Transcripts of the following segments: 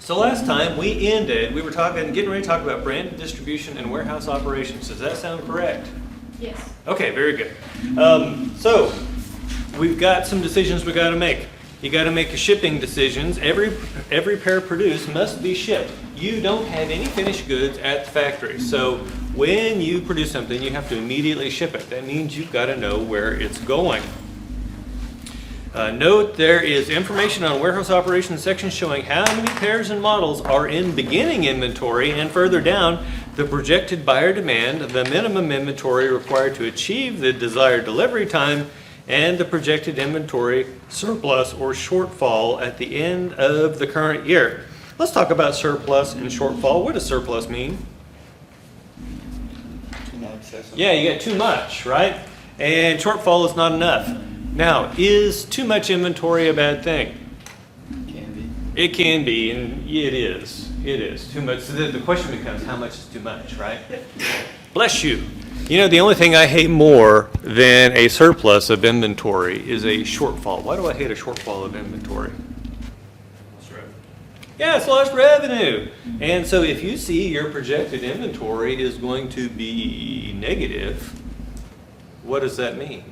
So last time we were getting ready to talk about branded distribution and warehouse operations. Does that sound correct? Yes. Okay, very good. So we've got some decisions we got to make. You got to make your shipping decisions. Every pair produced must be shipped. You don't have any finished goods at the factory. So when you produce something, you have to immediately ship it. That means you've got to know where it's going. Note there is information on warehouse operations section showing how many pairs and models are in beginning inventory, and further down, the projected buyer demand, the minimum inventory required to achieve the desired delivery time, and the projected inventory surplus or shortfall at the end of the current year. Let's talk about surplus and shortfall. What does surplus mean? Too much. Yeah, you got too much, right? And shortfall is not enough. Now, is too much inventory a bad thing? Can It can be, and it is. It is too much. So the question becomes, how much is too much, right? Bless you. You know, the only thing I hate more than a surplus of inventory is a shortfall. Why do I hate a shortfall of inventory? Yeah, it's lost revenue. And so if you see your projected inventory is going to be negative, what does that mean?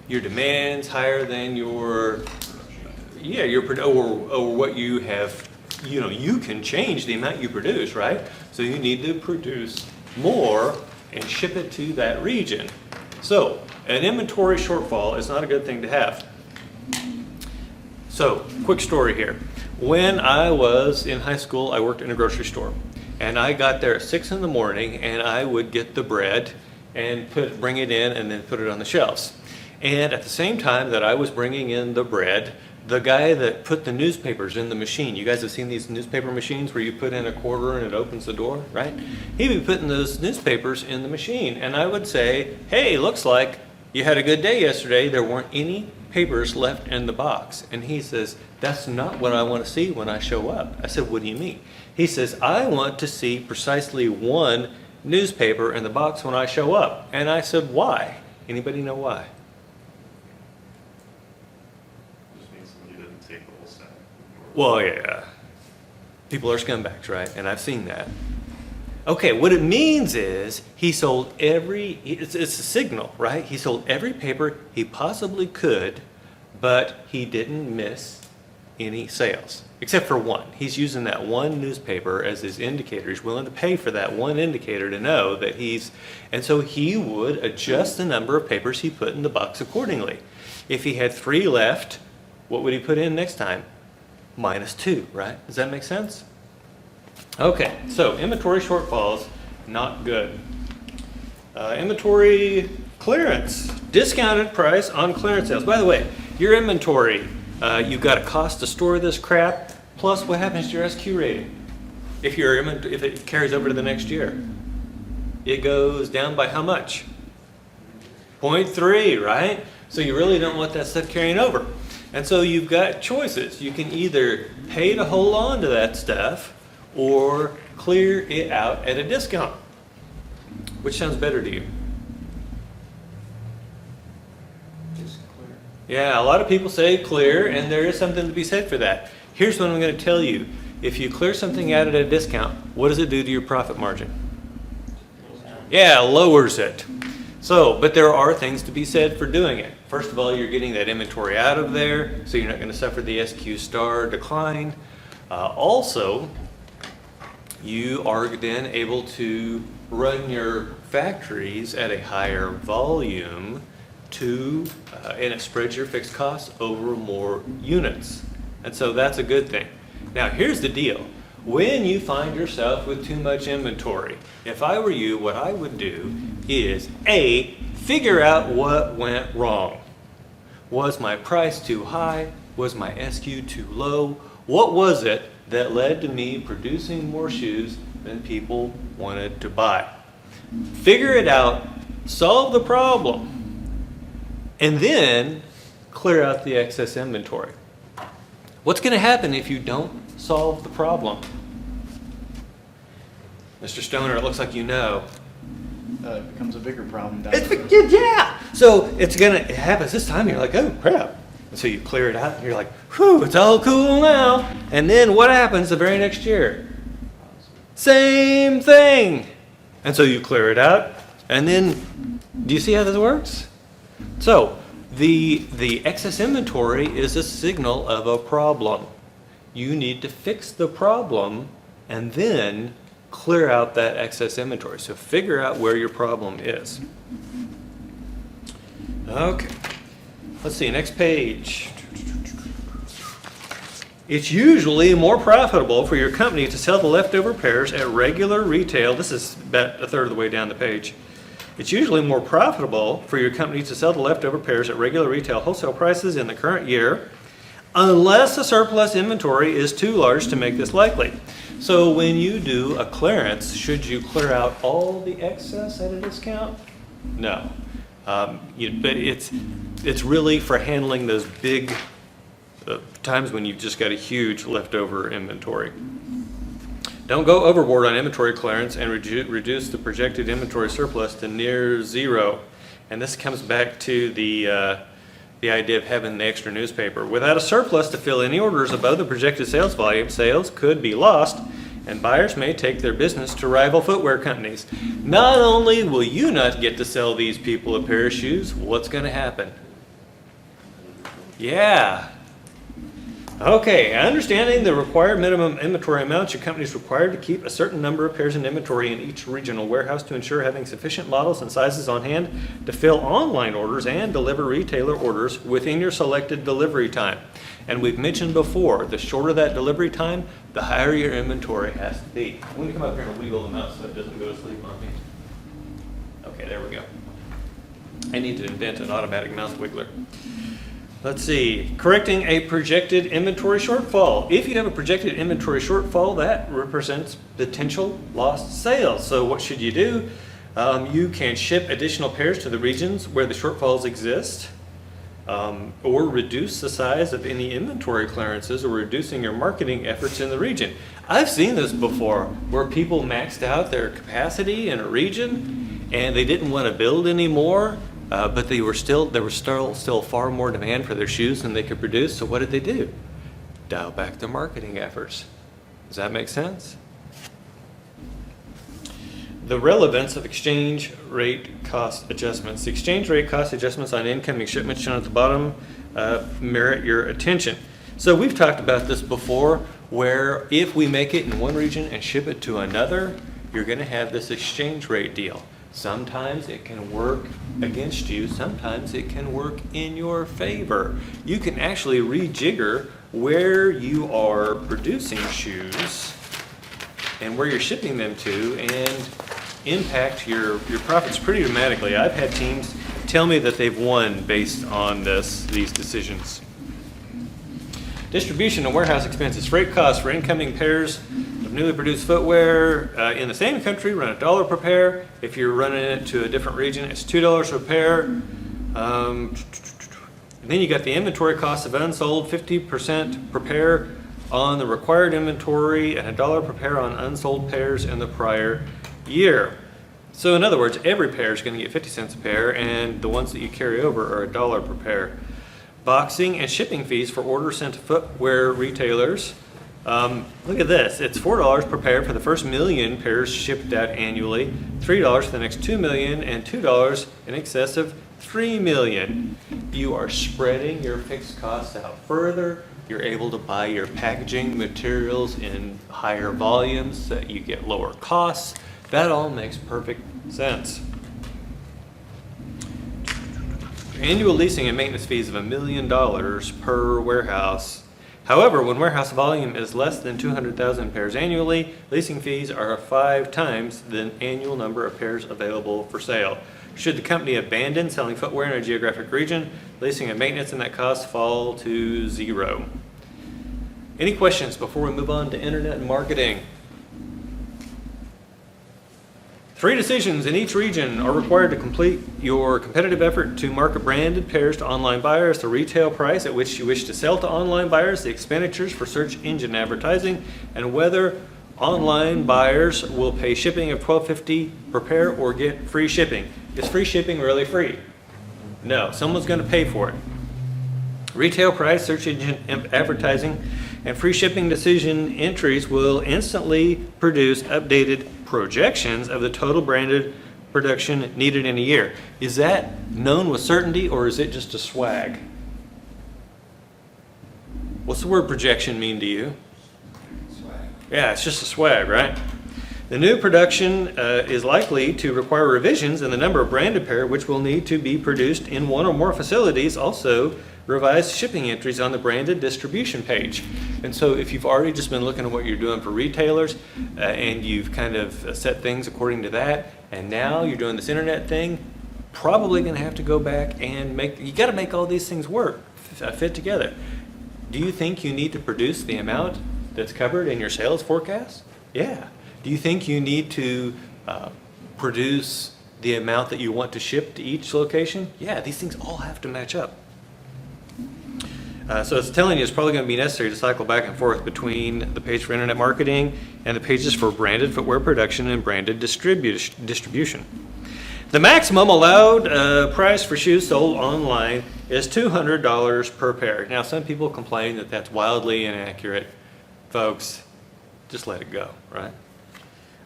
Your demand's higher than your or what you have, you can change the amount you produce, right? So you need to produce more and ship it to that region. So an inventory shortfall is not a good thing to have. So quick story here. When I was in high school, I worked in a grocery store, and I got there at 6 in the morning, and I would get the bread and bring it in and then put it on the shelves. And at the same time that I was bringing in the bread, the guy that put the newspapers in the machine, you guys have seen these newspaper machines where you put in a quarter and it opens the door, right? He'd be putting those newspapers in the machine, and I would say, hey, looks like you had a good day yesterday. There weren't any papers left in the box. And he says, that's not what I want to see when I show up. I said, what do you mean? He says, I want to see precisely one newspaper in the box when I show up. And I said, why? Anybody know why? Well, yeah. People are scumbags, right? And I've seen that. Okay, what it means is he sold it's a signal, right? He sold every paper he possibly could, but he didn't miss any sales, except for one. He's using that one newspaper as his indicator. He's willing to pay for that one indicator to know that and so he would adjust the number of papers he put in the box accordingly. If he had 3 left, what would he put in next time? -2, right? Does that make sense? Okay, so inventory shortfalls, not good. Inventory clearance, discounted price on clearance sales. By the way, your inventory, you've got a cost to store this crap, plus what happens to your SQ rating? If it carries over to the next year, it goes down by how much? 0.3, right? So you really don't want that stuff carrying over. And so you've got choices. You can either pay to hold on to that stuff or clear it out at a discount. Which sounds better to you? Just clear. Yeah, a lot of people say clear, and there is something to be said for that. Here's what I'm going to tell you. If you clear something out at a discount, what does it do to your profit margin? Yeah, lowers it. So, but there are things to be said for doing it. First of all, you're getting that inventory out of there, so you're not going to suffer the SQ star decline. Also, you are then able to run your factories at a higher volume and it spreads your fixed costs over more units. And so that's a good thing. Now, here's the deal. When you find yourself with too much inventory, if I were you, what I would do is A, figure out what went wrong. Was my price too high? Was my SQ too low? What was it that led to me producing more shoes than people wanted to buy? Figure it out, solve the problem, and then clear out the excess inventory. What's going to happen if you don't solve the problem? Mr. Stoner, it looks like you know. It becomes a bigger problem down the road. Yeah. So it happens this time. You're like, oh crap, And so you clear it out and you're like, whew, it's all cool now. And then what happens the very next year? Same thing. And so you clear it out, and then, do you see how this works? So, the excess inventory is a signal of a problem. You need to fix the problem and then clear out that excess inventory. So figure out where your problem is. Okay, let's see, next page. It's usually more profitable for your company to sell the leftover pairs at regular retail. This is about a third of the way down the page. It's usually more profitable for your company to sell the leftover pairs at regular retail wholesale prices in the current year, unless the surplus inventory is too large to make this likely. So when you do a clearance, should you clear out all the excess at a discount? No. But it's really for handling those big times when you've just got a huge leftover inventory. Don't go overboard on inventory clearance and reduce the projected inventory surplus to near zero. And this comes back to the idea of having the extra newspaper. Without a surplus to fill any orders above the projected sales volume, sales could be lost, and buyers may take their business to rival footwear companies. Not only will you not get to sell these people a pair of shoes, what's going to happen? Yeah. Okay, understanding the required minimum inventory amounts, your company is required to keep a certain number of pairs in inventory in each regional warehouse to ensure having sufficient models and sizes on hand to fill online orders and deliver retailer orders within your selected delivery time. And we've mentioned before, the shorter that delivery time, the higher your inventory has to be. I'm going to come up here and wiggle them out so it doesn't go to sleep on me. Okay, there we go. I need to invent an automatic mouse wiggler. Let's see, correcting a projected inventory shortfall. If you have a projected inventory shortfall, that represents potential lost sales. So what should you do? You can ship additional pairs to the regions where the shortfalls exist, or reduce the size of any inventory clearances, or reducing your marketing efforts in the region. I've seen this before, where people maxed out their capacity in a region and they didn't want to build anymore. But there was still far more demand for their shoes than they could produce. So what did they do? Dial back their marketing efforts. Does that make sense? The relevance of exchange rate cost adjustments. The exchange rate cost adjustments on incoming shipments shown at the bottom merit your attention. So we've talked about this before, where if we make it in one region and ship it to another, you're going to have this exchange rate deal. Sometimes it can work against you, sometimes it can work in your favor. You can actually rejigger where you are producing shoes and where you're shipping them to and impact your profits pretty dramatically. I've had teams tell me that they've won based on these decisions. Distribution and warehouse expenses. Freight costs for incoming pairs of newly produced footwear in the same country run $1 per pair. If you're running it to a different region, it's $2 per pair. And then you got the inventory cost of unsold, 50% per pair on the required inventory and $1 per pair on unsold pairs in the prior year. So in other words, every pair is going to get 50 cents a pair, and the ones that you carry over are $1 per pair. Boxing and shipping fees for orders sent to footwear retailers. Look at this. It's $4 per pair for the first 1 million pairs shipped out annually, $3 for the next 2 million, and $2 in excess of 3 million. You are spreading your fixed costs out further. You're able to buy your packaging materials in higher volumes so that you get lower costs. That all makes perfect sense. Annual leasing and maintenance fees of $1 million per warehouse. However, when warehouse volume is less than 200,000 pairs annually, leasing fees are 5 times the annual number of pairs available for sale. Should the company abandon selling footwear in a geographic region, leasing and maintenance and that cost fall to 0. Any questions before we move on to internet marketing? 3 decisions in each region are required to complete your competitive effort to market branded pairs to online buyers, the retail price at which you wish to sell to online buyers, the expenditures for search engine advertising, and whether online buyers will pay shipping of $12.50 per pair or get free shipping. Is free shipping really free? No, someone's going to pay for it. Retail price, search engine advertising, and free shipping decision entries will instantly produce updated projections of the total branded production needed in a year. Is that known with certainty, or is it just a swag? What's the word projection mean to you? Swag. Yeah, it's just a swag, right? The new production is likely to require revisions in the number of branded pair, which will need to be produced in one or more facilities. Also, revised shipping entries on the branded distribution page. And so if you've already just been looking at what you're doing for retailers and you've kind of set things according to that, and now you're doing this internet thing, probably going to have to go back and you got to make all these things work, fit together. Do you think you need to produce the amount that's covered in your sales forecast? Yeah. Do you think you need to produce the amount that you want to ship to each location? Yeah, these things all have to match up. So it's telling you it's probably going to be necessary to cycle back and forth between the page for internet marketing and the pages for branded footwear production and branded distribution. The maximum allowed price for shoes sold online is $200 per pair. Now, some people complain that that's wildly inaccurate. Folks, just let it go, right?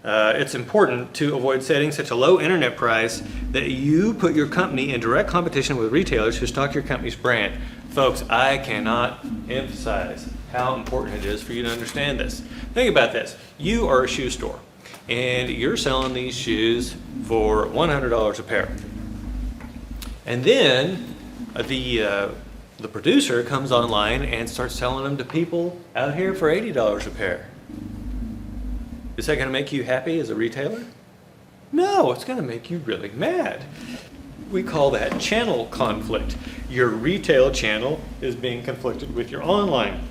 It's important to avoid setting such a low internet price that you put your company in direct competition with retailers who stock your company's brand. Folks, I cannot emphasize how important it is for you to understand this. Think about this. You are a shoe store, and you're selling these shoes for $100 a pair. And then the producer comes online and starts selling them to people out here for $80 a pair. Is that going to make you happy as a retailer? No, it's going to make you really mad. We call that channel conflict. Your retail channel is being conflicted with your online.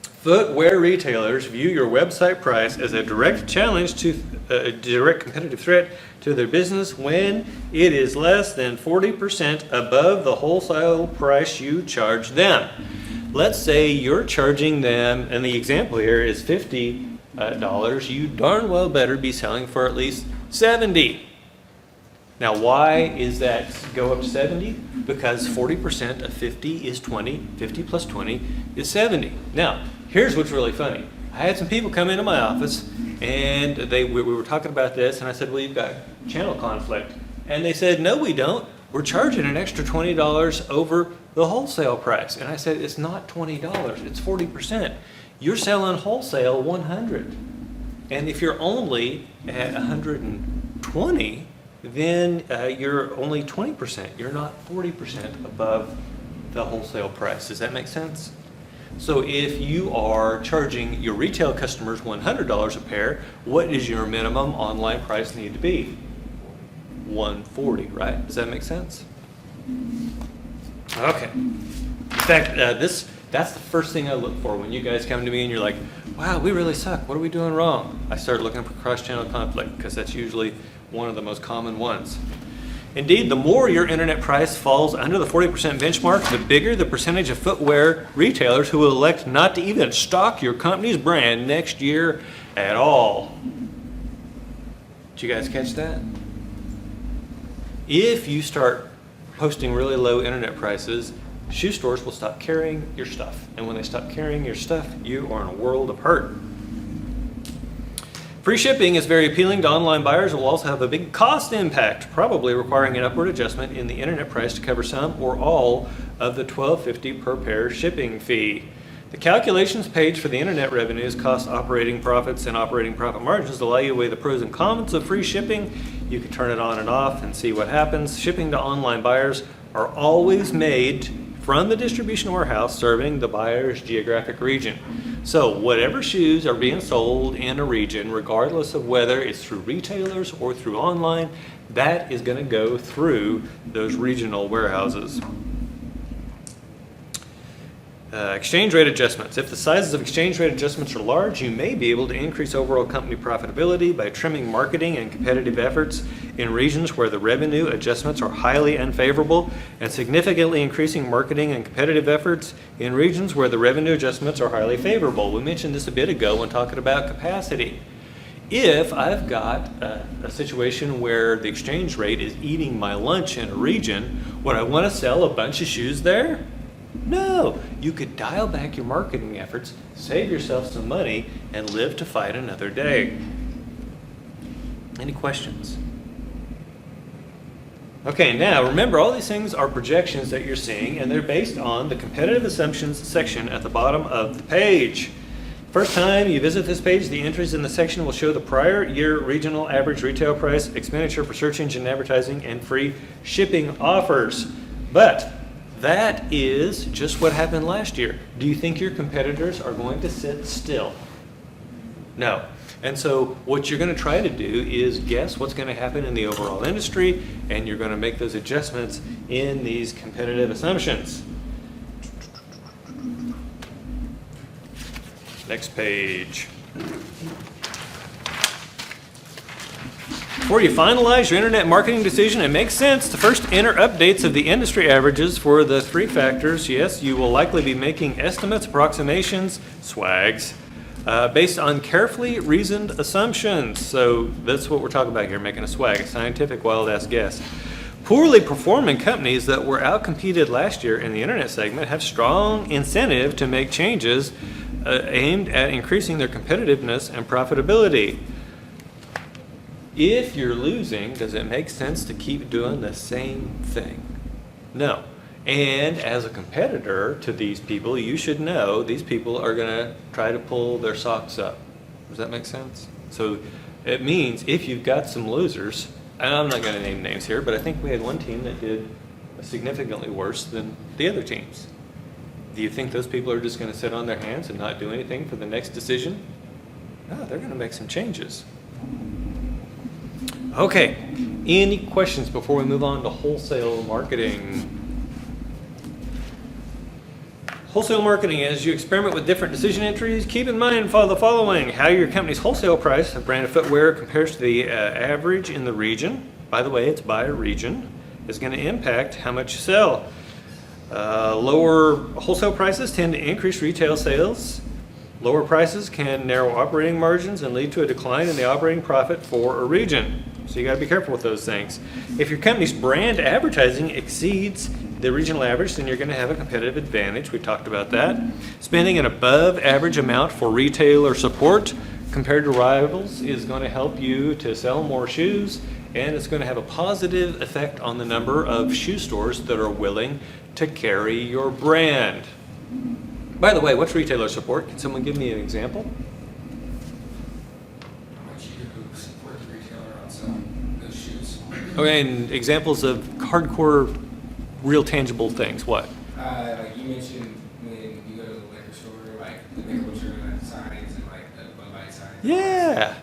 Footwear retailers view your website price as a direct challenge to a direct competitive threat to their business when it is less than 40% above the wholesale price you charge them. Let's say you're charging them, and the example here is $50. You darn well better be selling for at least $70. Now, why is that go up to 70? Because 40% of 50 is 20. 50 plus 20 is 70. Now, here's what's really funny. I had some people come into my office, and we were talking about this, and I said, well, you've got channel conflict. And they said, no, we don't. We're charging an extra $20 over the wholesale price. And I said, it's not $20, it's 40%. You're selling wholesale 100. And if you're only at 120, then you're only 20%. You're not 40% above the wholesale price. Does that make sense? So if you are charging your retail customers $100 a pair, what does your minimum online price need to be? $140, right? Does that make sense? Okay. In fact, that's the first thing I look for when you guys come to me and you're like, wow, we really suck. What are we doing wrong? I start looking for cross-channel conflict because that's usually one of the most common ones. Indeed, the more your internet price falls under the 40% benchmark, the bigger the percentage of footwear retailers who will elect not to even stock your company's brand next year at all. Did you guys catch that? If you start posting really low internet prices, shoe stores will stop carrying your stuff. And when they stop carrying your stuff, you are in a world of hurt. Free shipping is very appealing to online buyers. It will also have a big cost impact, probably requiring an upward adjustment in the internet price to cover some or all of the $12.50 per pair shipping fee. The calculations page for the internet revenues, cost, operating profits, and operating profit margins allow you to weigh the pros and cons of free shipping. You can turn it on and off and see what happens. Shipping to online buyers are always made from the distribution warehouse serving the buyer's geographic region. So whatever shoes are being sold in a region, regardless of whether it's through retailers or through online, that is going to go through those regional warehouses. Exchange rate adjustments. If the sizes of exchange rate adjustments are large, you may be able to increase overall company profitability by trimming marketing and competitive efforts in regions where the revenue adjustments are highly unfavorable and significantly increasing marketing and competitive efforts in regions where the revenue adjustments are highly favorable. We mentioned this a bit ago when talking about capacity. If I've got a situation where the exchange rate is eating my lunch in a region, would I want to sell a bunch of shoes there? No, you could dial back your marketing efforts, save yourself some money, and live to fight another day. Any questions? Okay, now remember all these things are projections that you're seeing, and they're based on the competitive assumptions section at the bottom of the page. First time you visit this page, the entries in the section will show the prior year regional average retail price, expenditure for search engine advertising, and free shipping offers. But that is just what happened last year. Do you think your competitors are going to sit still? No. And so what you're going to try to do is guess what's going to happen in the overall industry, and you're going to make those adjustments in these competitive assumptions. Next page. Before you finalize your internet marketing decision, it makes sense to first enter updates of the industry averages for the three factors. Yes, you will likely be making estimates, approximations, swags, based on carefully reasoned assumptions. So that's what we're talking about here, making a swag, a scientific wild-ass guess. Poorly performing companies that were outcompeted last year in the internet segment have strong incentive to make changes aimed at increasing their competitiveness and profitability. If you're losing, does it make sense to keep doing the same thing? No. And as a competitor to these people, you should know these people are going to try to pull their socks up. Does that make sense? So it means if you've got some losers, and I'm not going to name names here, but I think we had one team that did significantly worse than the other teams. Do you think those people are just going to sit on their hands and not do anything for the next decision? No, they're going to make some changes. Okay, any questions before we move on to wholesale marketing? Wholesale marketing, as you experiment with different decision entries, keep in mind the following: how your company's wholesale price of branded footwear compares to the average in the region. By the way, it's by region. Is going to impact how much you sell. Lower wholesale prices tend to increase retail sales. Lower prices can narrow operating margins and lead to a decline in the operating profit for a region. So you got to be careful with those things. If your company's brand advertising exceeds the regional average, then you're going to have a competitive advantage. We talked about that. Spending an above average amount for retailer support compared to rivals is going to help you to sell more shoes, and it's going to have a positive effect on the number of shoe stores that are willing to carry your brand. By the way, what's retailer support? Can someone give me an example? Support the retailer on selling those shoes. Okay, and examples of hardcore, real tangible things. What? Like you mentioned when you go to the liquor store, like the nickel sugar signs and like the Bud Light signs. Yeah.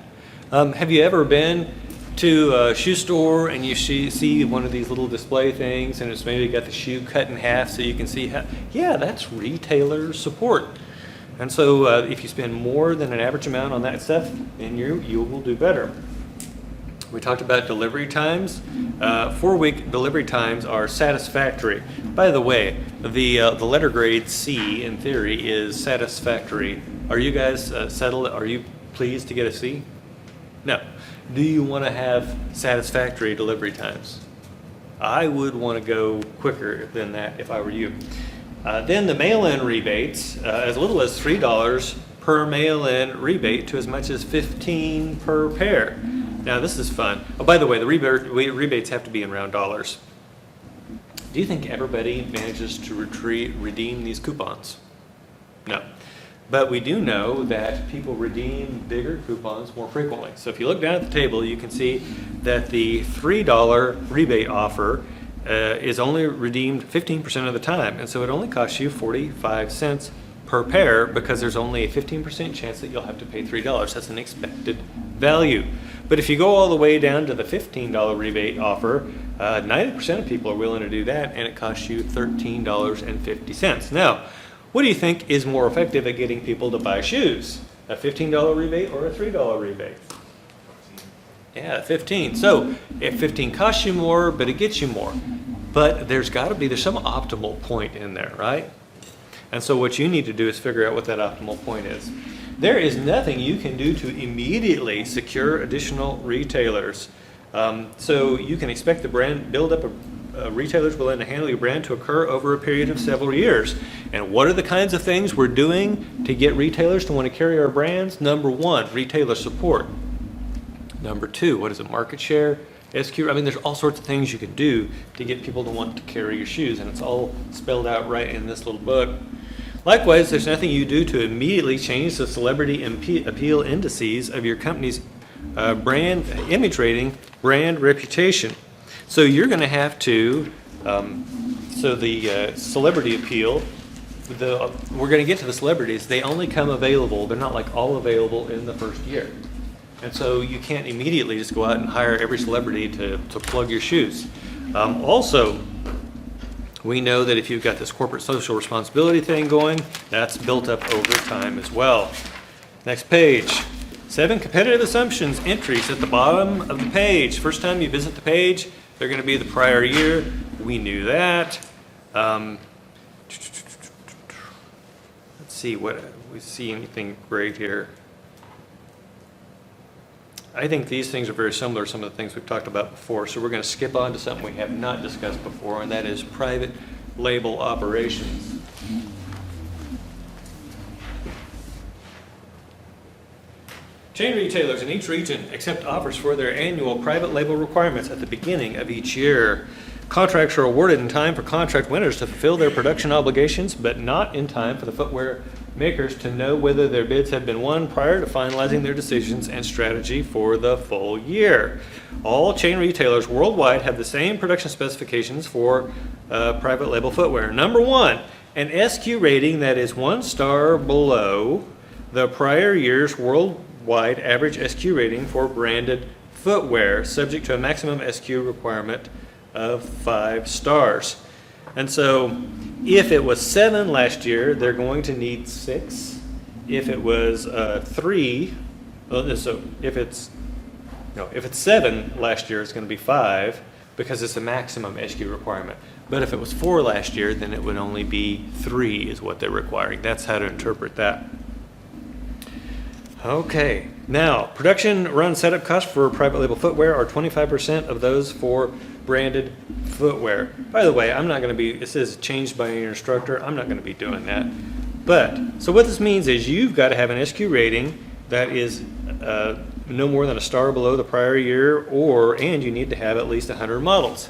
Have you ever been to a shoe store and you see one of these little display things, and it's maybe got the shoe cut in half so you can see how? Yeah, that's retailer support. And so if you spend more than an average amount on that stuff, then you will do better. We talked about delivery times. 4-week delivery times are satisfactory. By the way, the letter grade C in theory is satisfactory. Are you guys settled? Are you pleased to get a C? No. Do you want to have satisfactory delivery times? I would want to go quicker than that if I were you. Then the mail-in rebates, as little as $3 per mail-in rebate to as much as $15 per pair. Now this is fun. Oh, by the way, the rebates have to be in round dollars. Do you think everybody manages to redeem these coupons? No. But we do know that people redeem bigger coupons more frequently. So if you look down at the table, you can see that the $3 rebate offer is only redeemed 15% of the time. And so it only costs you 45 cents per pair because there's only a 15% chance that you'll have to pay $3. That's an expected value. But if you go all the way down to the $15 rebate offer, 90% of people are willing to do that, and it costs you $13.50. Now, what do you think is more effective at getting people to buy shoes? A $15 rebate or a $3 rebate? Yeah, 15. So if 15 costs you more, but it gets you more. But there's some optimal point in there, right? And so what you need to do is figure out what that optimal point is. There is nothing you can do to immediately secure additional retailers. So you can expect the brand build up retailers willing to handle your brand to occur over a period of several years. And what are the kinds of things we're doing to get retailers to want to carry our brands? Number one, retailer support. Number two, what is it, market share? SQ, I mean, there's all sorts of things you can do to get people to want to carry your shoes, and it's all spelled out right in this little book. Likewise, there's nothing you do to immediately change the celebrity appeal indices of your company's brand image rating, brand reputation. So you're going to have to, the celebrity appeal, we're going to get to the celebrities. They only come available, they're not like all available in the first year. And so you can't immediately just go out and hire every celebrity to plug your shoes. Also, we know that if you've got this corporate social responsibility thing going, that's built up over time as well. Next page. 7 competitive assumptions entries at the bottom of the page. First time you visit the page, they're going to be the prior year. We knew that. Let's see what we see anything great here. I think these things are very similar to some of the things we've talked about before, so we're going to skip on to something we have not discussed before, and that is private label operations. Chain retailers in each region accept offers for their annual private label requirements at the beginning of each year. Contracts are awarded in time for contract winners to fulfill their production obligations, but not in time for the footwear makers to know whether their bids have been won prior to finalizing their decisions and strategy for the full year. All chain retailers worldwide have the same production specifications for private label footwear. Number one, an SQ rating that is 1 star below the prior year's worldwide average SQ rating for branded footwear, subject to a maximum SQ requirement of 5 stars. And so if it was 7 last year, they're going to need 6. If it was 3, so if it's 7 last year, it's going to be 5 because it's a maximum SQ requirement. But if it was 4 last year, then it would only be 3 is what they're requiring. That's how to interpret that. Okay, now production run setup costs for private label footwear are 25% of those for branded footwear. By the way, I'm not going to be, it says changed by your instructor, I'm not going to be doing that. But, so what this means is you've got to have an SQ rating that is no more than 1 star below the prior year, and you need to have at least 100 models.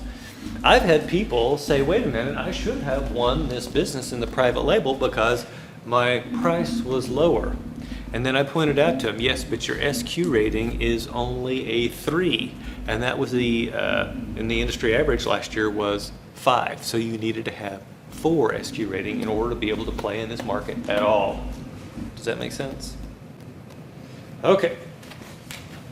I've had people say, wait a minute, I should have won this business in the private label because my price was lower. And then I pointed out to him, yes, but your SQ rating is only a 3. And that was in the industry average last year was 5. So you needed to have 4 SQ rating in order to be able to play in this market at all. Does that make sense? Okay.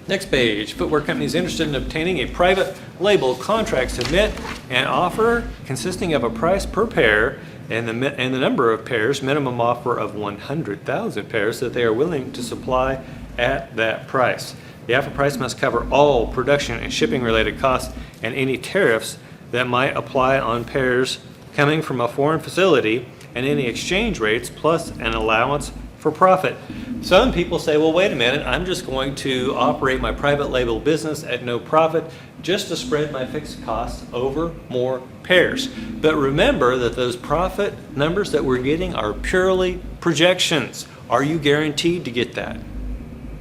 Next page. Footwear companies interested in obtaining a private label contract submit an offer consisting of a price per pair and the number of pairs, minimum offer of 100,000 pairs that they are willing to supply at that price. The offer price must cover all production and shipping related costs and any tariffs that might apply on pairs coming from a foreign facility and any exchange rates plus an allowance for profit. Some people say, well, wait a minute, I'm just going to operate my private label business at no profit just to spread my fixed costs over more pairs. But remember that those profit numbers that we're getting are purely projections. Are you guaranteed to get that?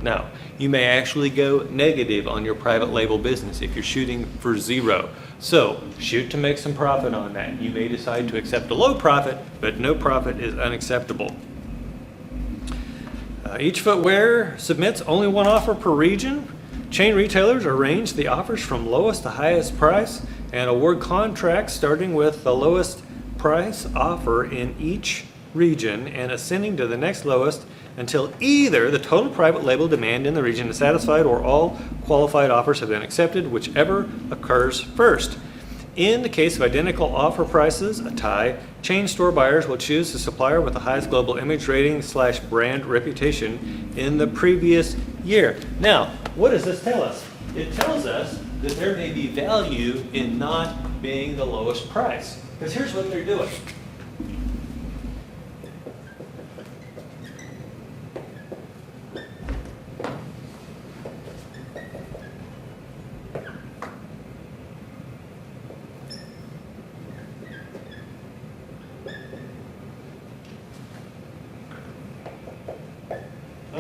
No. You may actually go negative on your private label business if you're shooting for 0. So shoot to make some profit on that. You may decide to accept a low profit, but no profit is unacceptable. Each footwear submits only 1 offer per region. Chain retailers arrange the offers from lowest to highest price and award contracts starting with the lowest price offer in each region and ascending to the next lowest until either the total private label demand in the region is satisfied or all qualified offers have been accepted, whichever occurs first. In the case of identical offer prices, a tie, chain store buyers will choose the supplier with the highest global image rating / brand reputation in the previous year. Now, what does this tell us? It tells us that there may be value in not being the lowest price. Because here's what they're doing.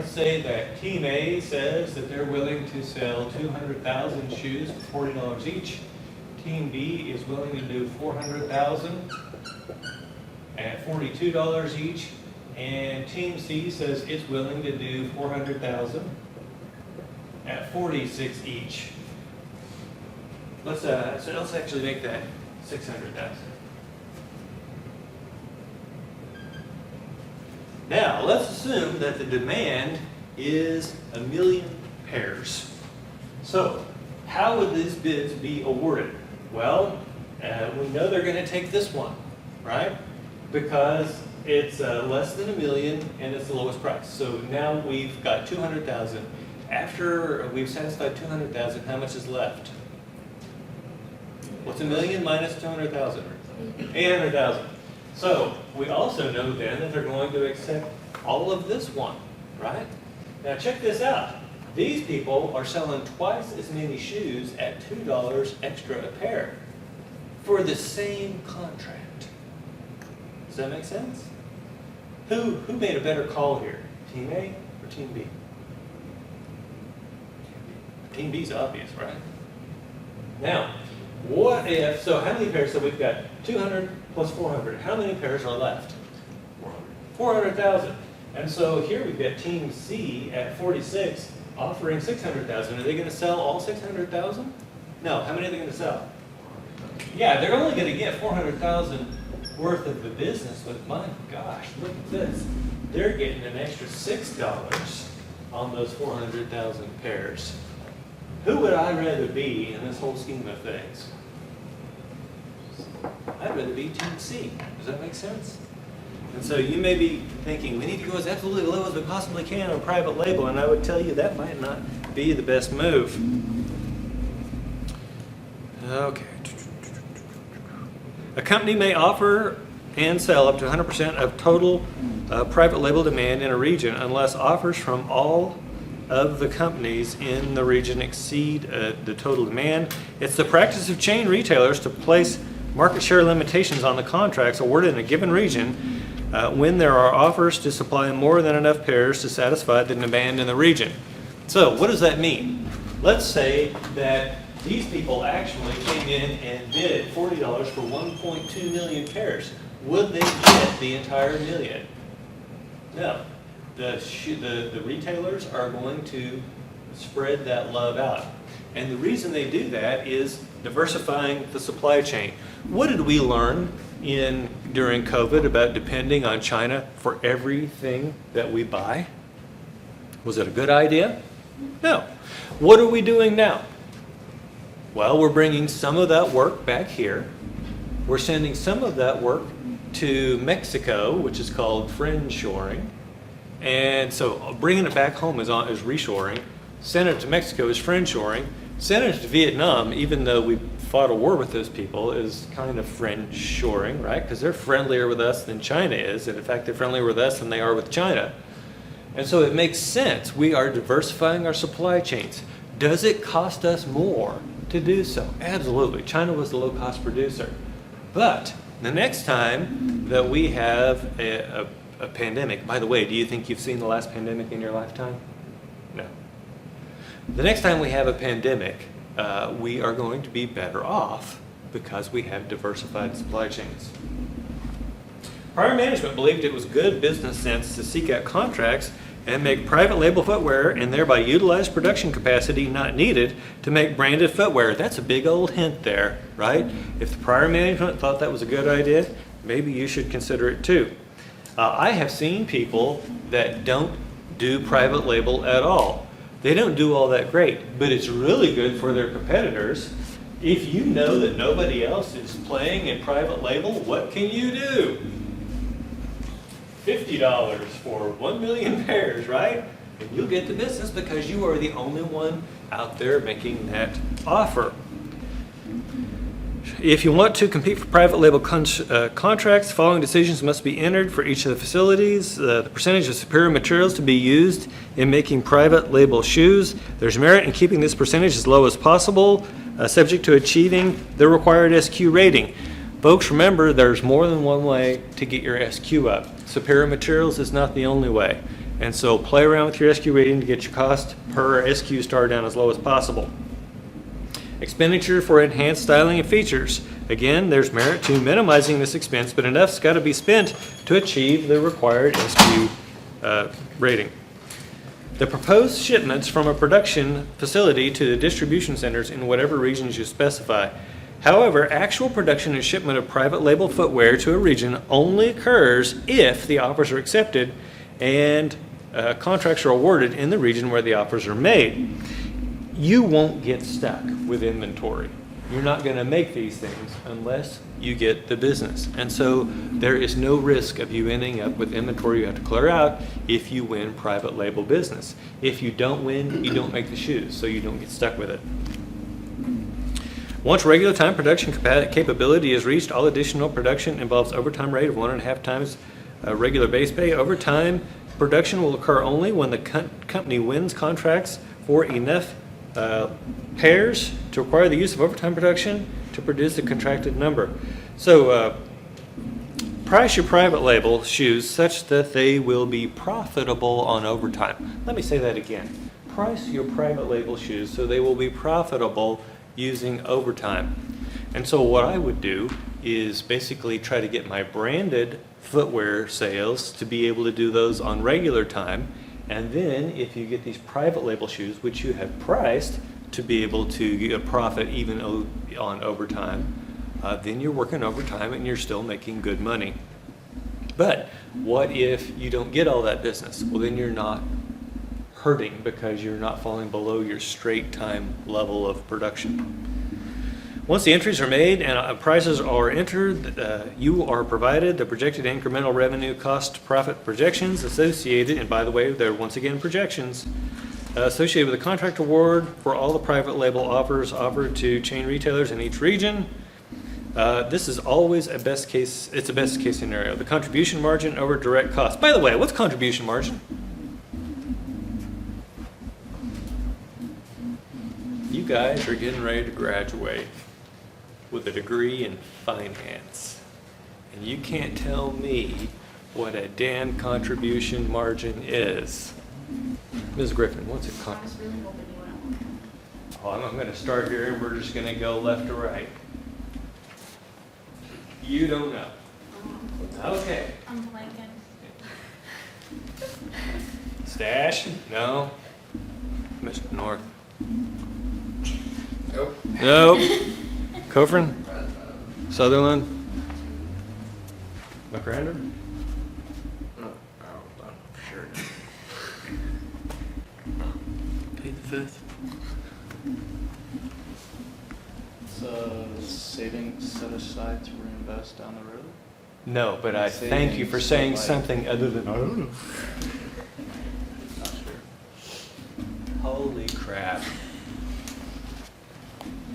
let's say that Team A says that they're willing to sell 200,000 shoes for $40 each. Team B is willing to do 400,000 at $42 each. And Team C says it's willing to do 400,000 at 46 each. Let's actually make that 600,000. Now, let's assume that the demand is 1 million pairs. So, how would these bids be awarded? Well, we know they're going to take this one, right? Because it's less than 1 million and it's the lowest price. So now we've got 200,000. After we've satisfied 200,000, how much is left? What's 1 million minus 200,000? 800,000. So we also know then that they're going to accept all of this one, right? Now check this out. These people are selling twice as many shoes at $2 extra a pair for the same contract. Does that make sense? Who made a better call here? Team A or Team B? Team B's obvious, right? Now, what if, so how many pairs? So we've got 200 plus 400. How many pairs are left? 400,000. And so here we've got Team C at 46 offering 600,000. Are they going to sell all 600,000? No. How many are they going to sell? Yeah, they're only going to get 400,000 worth of the business, but my gosh, look at this. They're getting an extra $6 on those 400,000 pairs. Who would I rather be in this whole scheme of things? I'd rather be Team C. Does that make sense? And so you may be thinking, we need to go as absolutely low as we possibly can on private label, and I would tell you that might not be the best move. Okay. A company may offer and sell up to 100% of total private label demand in a region unless offers from all of the companies in the region exceed the total demand. It's the practice of chain retailers to place market share limitations on the contracts awarded in a given region when there are offers to supply more than enough pairs to satisfy the demand in the region. So what does that mean? Let's say that these people actually came in and bid $40 for 1.2 million pairs. Would they get the entire million? No. The retailers are going to spread that love out. And the reason they do that is diversifying the supply chain. What did we learn during COVID about depending on China for everything that we buy? Was it a good idea? No. What are we doing now? Well, we're bringing some of that work back here. We're sending some of that work to Mexico, which is called friendshoring. And so bringing it back home is reshoring. Sending it to Mexico is friendshoring. Sending it to Vietnam, even though we fought a war with those people, is kind of friendshoring, right? Because they're friendlier with us than China is. And in fact, they're friendlier with us than they are with China. And so it makes sense. We are diversifying our supply chains. Does it cost us more to do so? Absolutely. China was the low-cost producer. But the next time that we have a pandemic, by the way, do you think you've seen the last pandemic in your lifetime? No. The next time we have a pandemic, we are going to be better off because we have diversified supply chains. Prior management believed it was good business sense to seek out contracts and make private label footwear and thereby utilize production capacity not needed to make branded footwear. That's a big old hint there, right? If the prior management thought that was a good idea, maybe you should consider it too. I have seen people that don't do private label at all. They don't do all that great, but it's really good for their competitors. If you know that nobody else is playing in private label, what can you do? $50 for 1 million pairs, right? And you'll get the business because you are the only one out there making that offer. If you want to compete for private label contracts, following decisions must be entered for each of the facilities. The percentage of superior materials to be used in making private label shoes. There's merit in keeping this percentage as low as possible, subject to achieving the required SQ rating. Folks, remember there's more than one way to get your SQ up. Superior materials is not the only way. And so play around with your SKU rating to get your cost per SKU star down as low as possible. Expenditure for enhanced styling and features. Again, there's merit to minimizing this expense, but enough's got to be spent to achieve the required SKU rating. The proposed shipments from a production facility to the distribution centers in whatever regions you specify. However, actual production and shipment of private label footwear to a region only occurs if the offers are accepted and contracts are awarded in the region where the offers are made. You won't get stuck with inventory. You're not going to make these things unless you get the business. And so there is no risk of you ending up with inventory you have to clear out if you win private label business. If you don't win, you don't make the shoes, so you don't get stuck with it. Once regular time production capability is reached, all additional production involves overtime rate of 1.5 times regular base pay. Overtime production will occur only when the company wins contracts for enough pairs to require the use of overtime production to produce the contracted number. So price your private label shoes such that they will be profitable on overtime. Let me say that again. Price your private label shoes so they will be profitable using overtime. And so what I would do is basically try to get my branded footwear sales to be able to do those on regular time. And then if you get these private label shoes, which you have priced to be able to get a profit even on overtime, then you're working overtime and you're still making good money. But what if you don't get all that business? Well, then you're not hurting because you're not falling below your straight time level of production. Once the entries are made and prices are entered, you are provided the projected incremental revenue cost profit projections associated, and by the way, they're once again projections, associated with the contract award for all the private label offers offered to chain retailers in each region. This is always a best case, it's a best case scenario. The contribution margin over direct cost. By the way, what's contribution margin? You guys are getting ready to graduate with a degree in finance. And you can't tell me what a damn contribution margin is. Ms. Griffin, what's a I was really hoping you wouldn't look. Oh, I'm going to start here and we're just going to go left to right. You don't know. Okay. I'm blanking. Stash? No. Mr. North? Nope. Nope. Cochran? Sutherland? McRander? Sure. Paid the fifth. So savings set aside to reinvest down the road? No, but I thank you for saying something other than, I don't know. Not sure. Holy crap.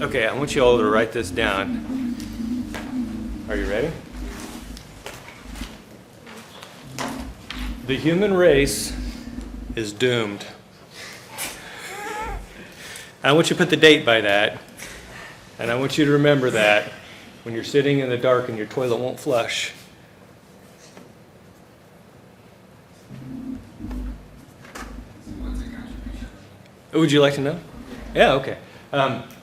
Okay, I want you all to write this down. Are you ready? The human race is doomed. I want you to put the date by that, and I want you to remember that when you're sitting in the dark and your toilet won't flush. What's the contribution? Would you like to know? Yeah, okay.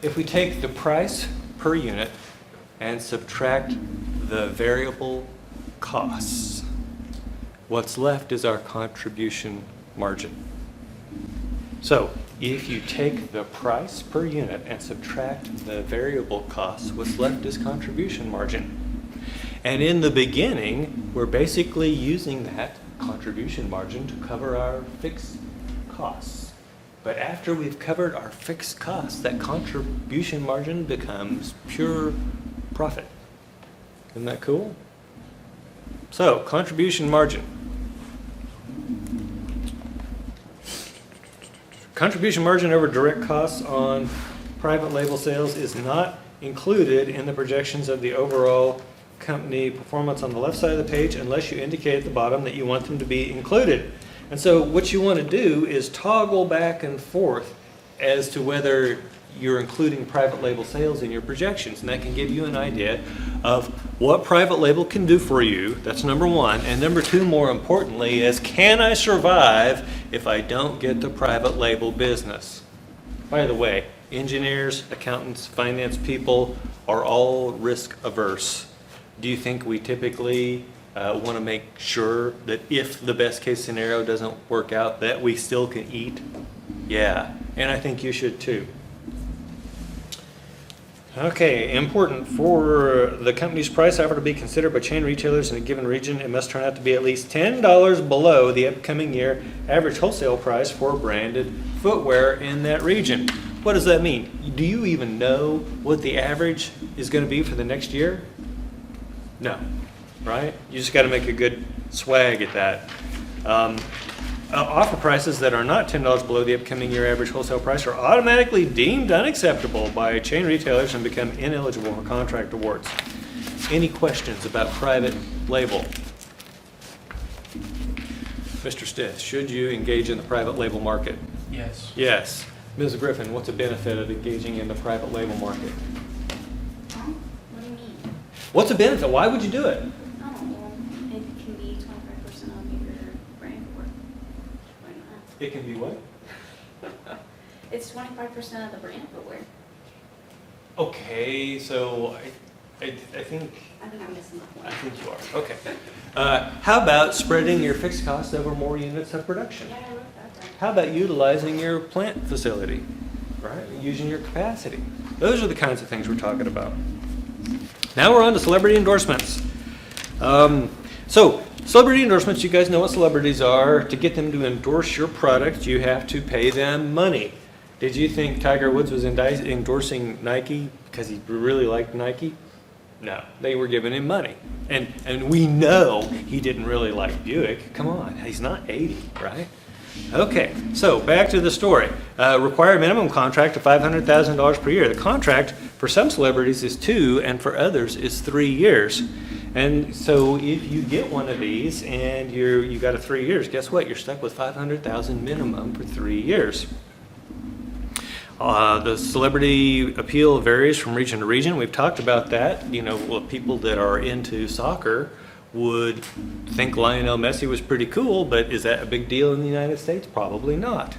If we take the price per unit and subtract the variable costs, what's left is our contribution margin. So if you take the price per unit and subtract the variable costs, what's left is contribution margin. And in the beginning, we're basically using that contribution margin to cover our fixed costs. But after we've covered our fixed costs, that contribution margin becomes pure profit. Isn't that cool? So, contribution margin. Contribution margin over direct costs on private label sales is not included in the projections of the overall company performance on the left side of the page unless you indicate at the bottom that you want them to be included. And so what you want to do is toggle back and forth as to whether you're including private label sales in your projections, and that can give you an idea of what private label can do for you. That's number one. And number two, more importantly, is can I survive if I don't get the private label business? By the way, engineers, accountants, finance people are all risk averse. Do you think we typically want to make sure that if the best case scenario doesn't work out, that we still can eat? Yeah, and I think you should too. Okay, important for the company's price offer to be considered by chain retailers in a given region, it must turn out to be at least $10 below the upcoming year average wholesale price for branded footwear in that region. What does that mean? Do you even know what the average is going to be for the next year? No, right? You just got to make a good swag at that. Offer prices that are not $10 below the upcoming year average wholesale price are automatically deemed unacceptable by chain retailers and become ineligible for contract awards. Any questions about private label? Mr. Stith, should you engage in the private label market? Yes. Yes. Ms. Griffin, what's a benefit of engaging in the private label market? Huh? What do you mean? What's a benefit? Why would you do it? Oh, well, it can be 25% of your brand work. Why not? It can be what? It's 25% of the brand footwear. Okay, so I think I think I'm missing the I point. think you are. Okay. How about spreading your fixed costs over more units of production? Yeah, I wrote that down. How about utilizing your plant facility, right? Using your capacity. Those are the kinds of things we're talking about. Now we're on to celebrity endorsements. So celebrity endorsements, you guys know what celebrities are. To get them to endorse your product, you have to pay them money. Did you think Tiger Woods was endorsing Nike because he really liked Nike? No, they were giving him money. And we know he didn't really like Buick. Come on, he's not 80, right? Okay, so back to the story. Required minimum contract of $500,000 per year. The contract for some celebrities is 2 and for others is 3 years. And so if you get one of these and you got a 3 years, guess what? You're stuck with $500,000 minimum for 3 years. The celebrity appeal varies from region to region. We've talked about that. You know, well, people that are into soccer would think Lionel Messi was pretty cool, but is that a big deal in the United States? Probably not.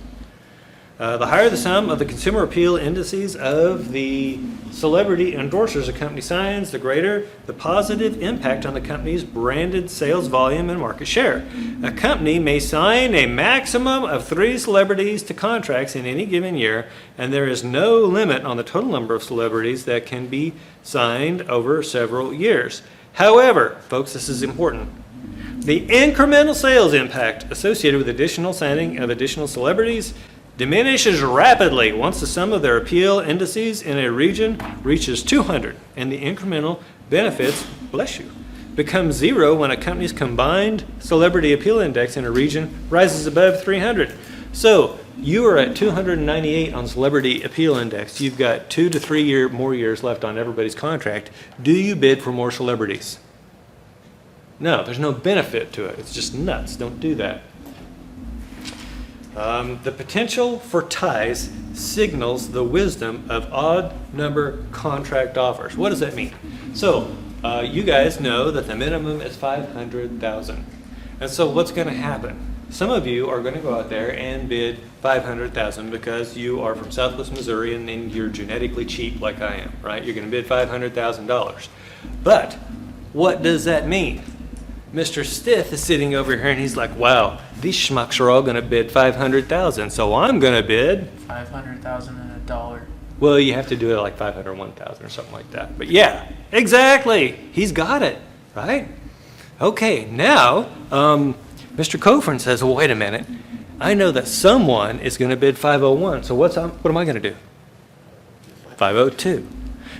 The higher the sum of the consumer appeal indices of the celebrity endorsers a company signs, the greater the positive impact on the company's branded sales volume and market share. A company may sign a maximum of 3 celebrities to contracts in any given year, and there is no limit on the total number of celebrities that can be signed over several years. However, folks, this is important. The incremental sales impact associated with additional signing of additional celebrities diminishes rapidly once the sum of their appeal indices in a region reaches 200, and the incremental benefits, bless you, become 0 when a company's combined celebrity appeal index in a region rises above 300. So you are at 298 on celebrity appeal index. You've got 2 to 3 more years left on everybody's contract. Do you bid for more celebrities? No, there's no benefit to it. It's just nuts. Don't do that. The potential for ties signals the wisdom of odd number contract offers. What does that mean? So you guys know that the minimum is $500,000. And so what's going to happen? Some of you are going to go out there and bid $500,000 because you are from Southwest Missouri and you're genetically cheap like I am, right? You're going to bid $500,000. But what does that mean? Mr. Stith is sitting over here and he's like, wow, these schmucks are all going to bid $500,000, so I'm going to bid $500,000. Well, you have to do it like 501,000 or something like that. But yeah, exactly. He's got it, right? Okay, now Mr. Cochran says, well, wait a minute. I know that someone is going to bid 501, so what am I going to do? 502.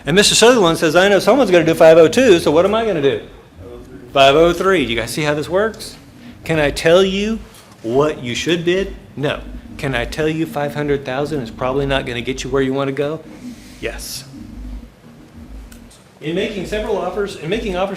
And Mr. Sutherland says, I know someone's going to do 502, so what am I going to do? 503. Do you guys see how this works? Can I tell you what you should bid? No. Can I tell you 500,000 is probably not going to get you where you want to go? Yes. In making offers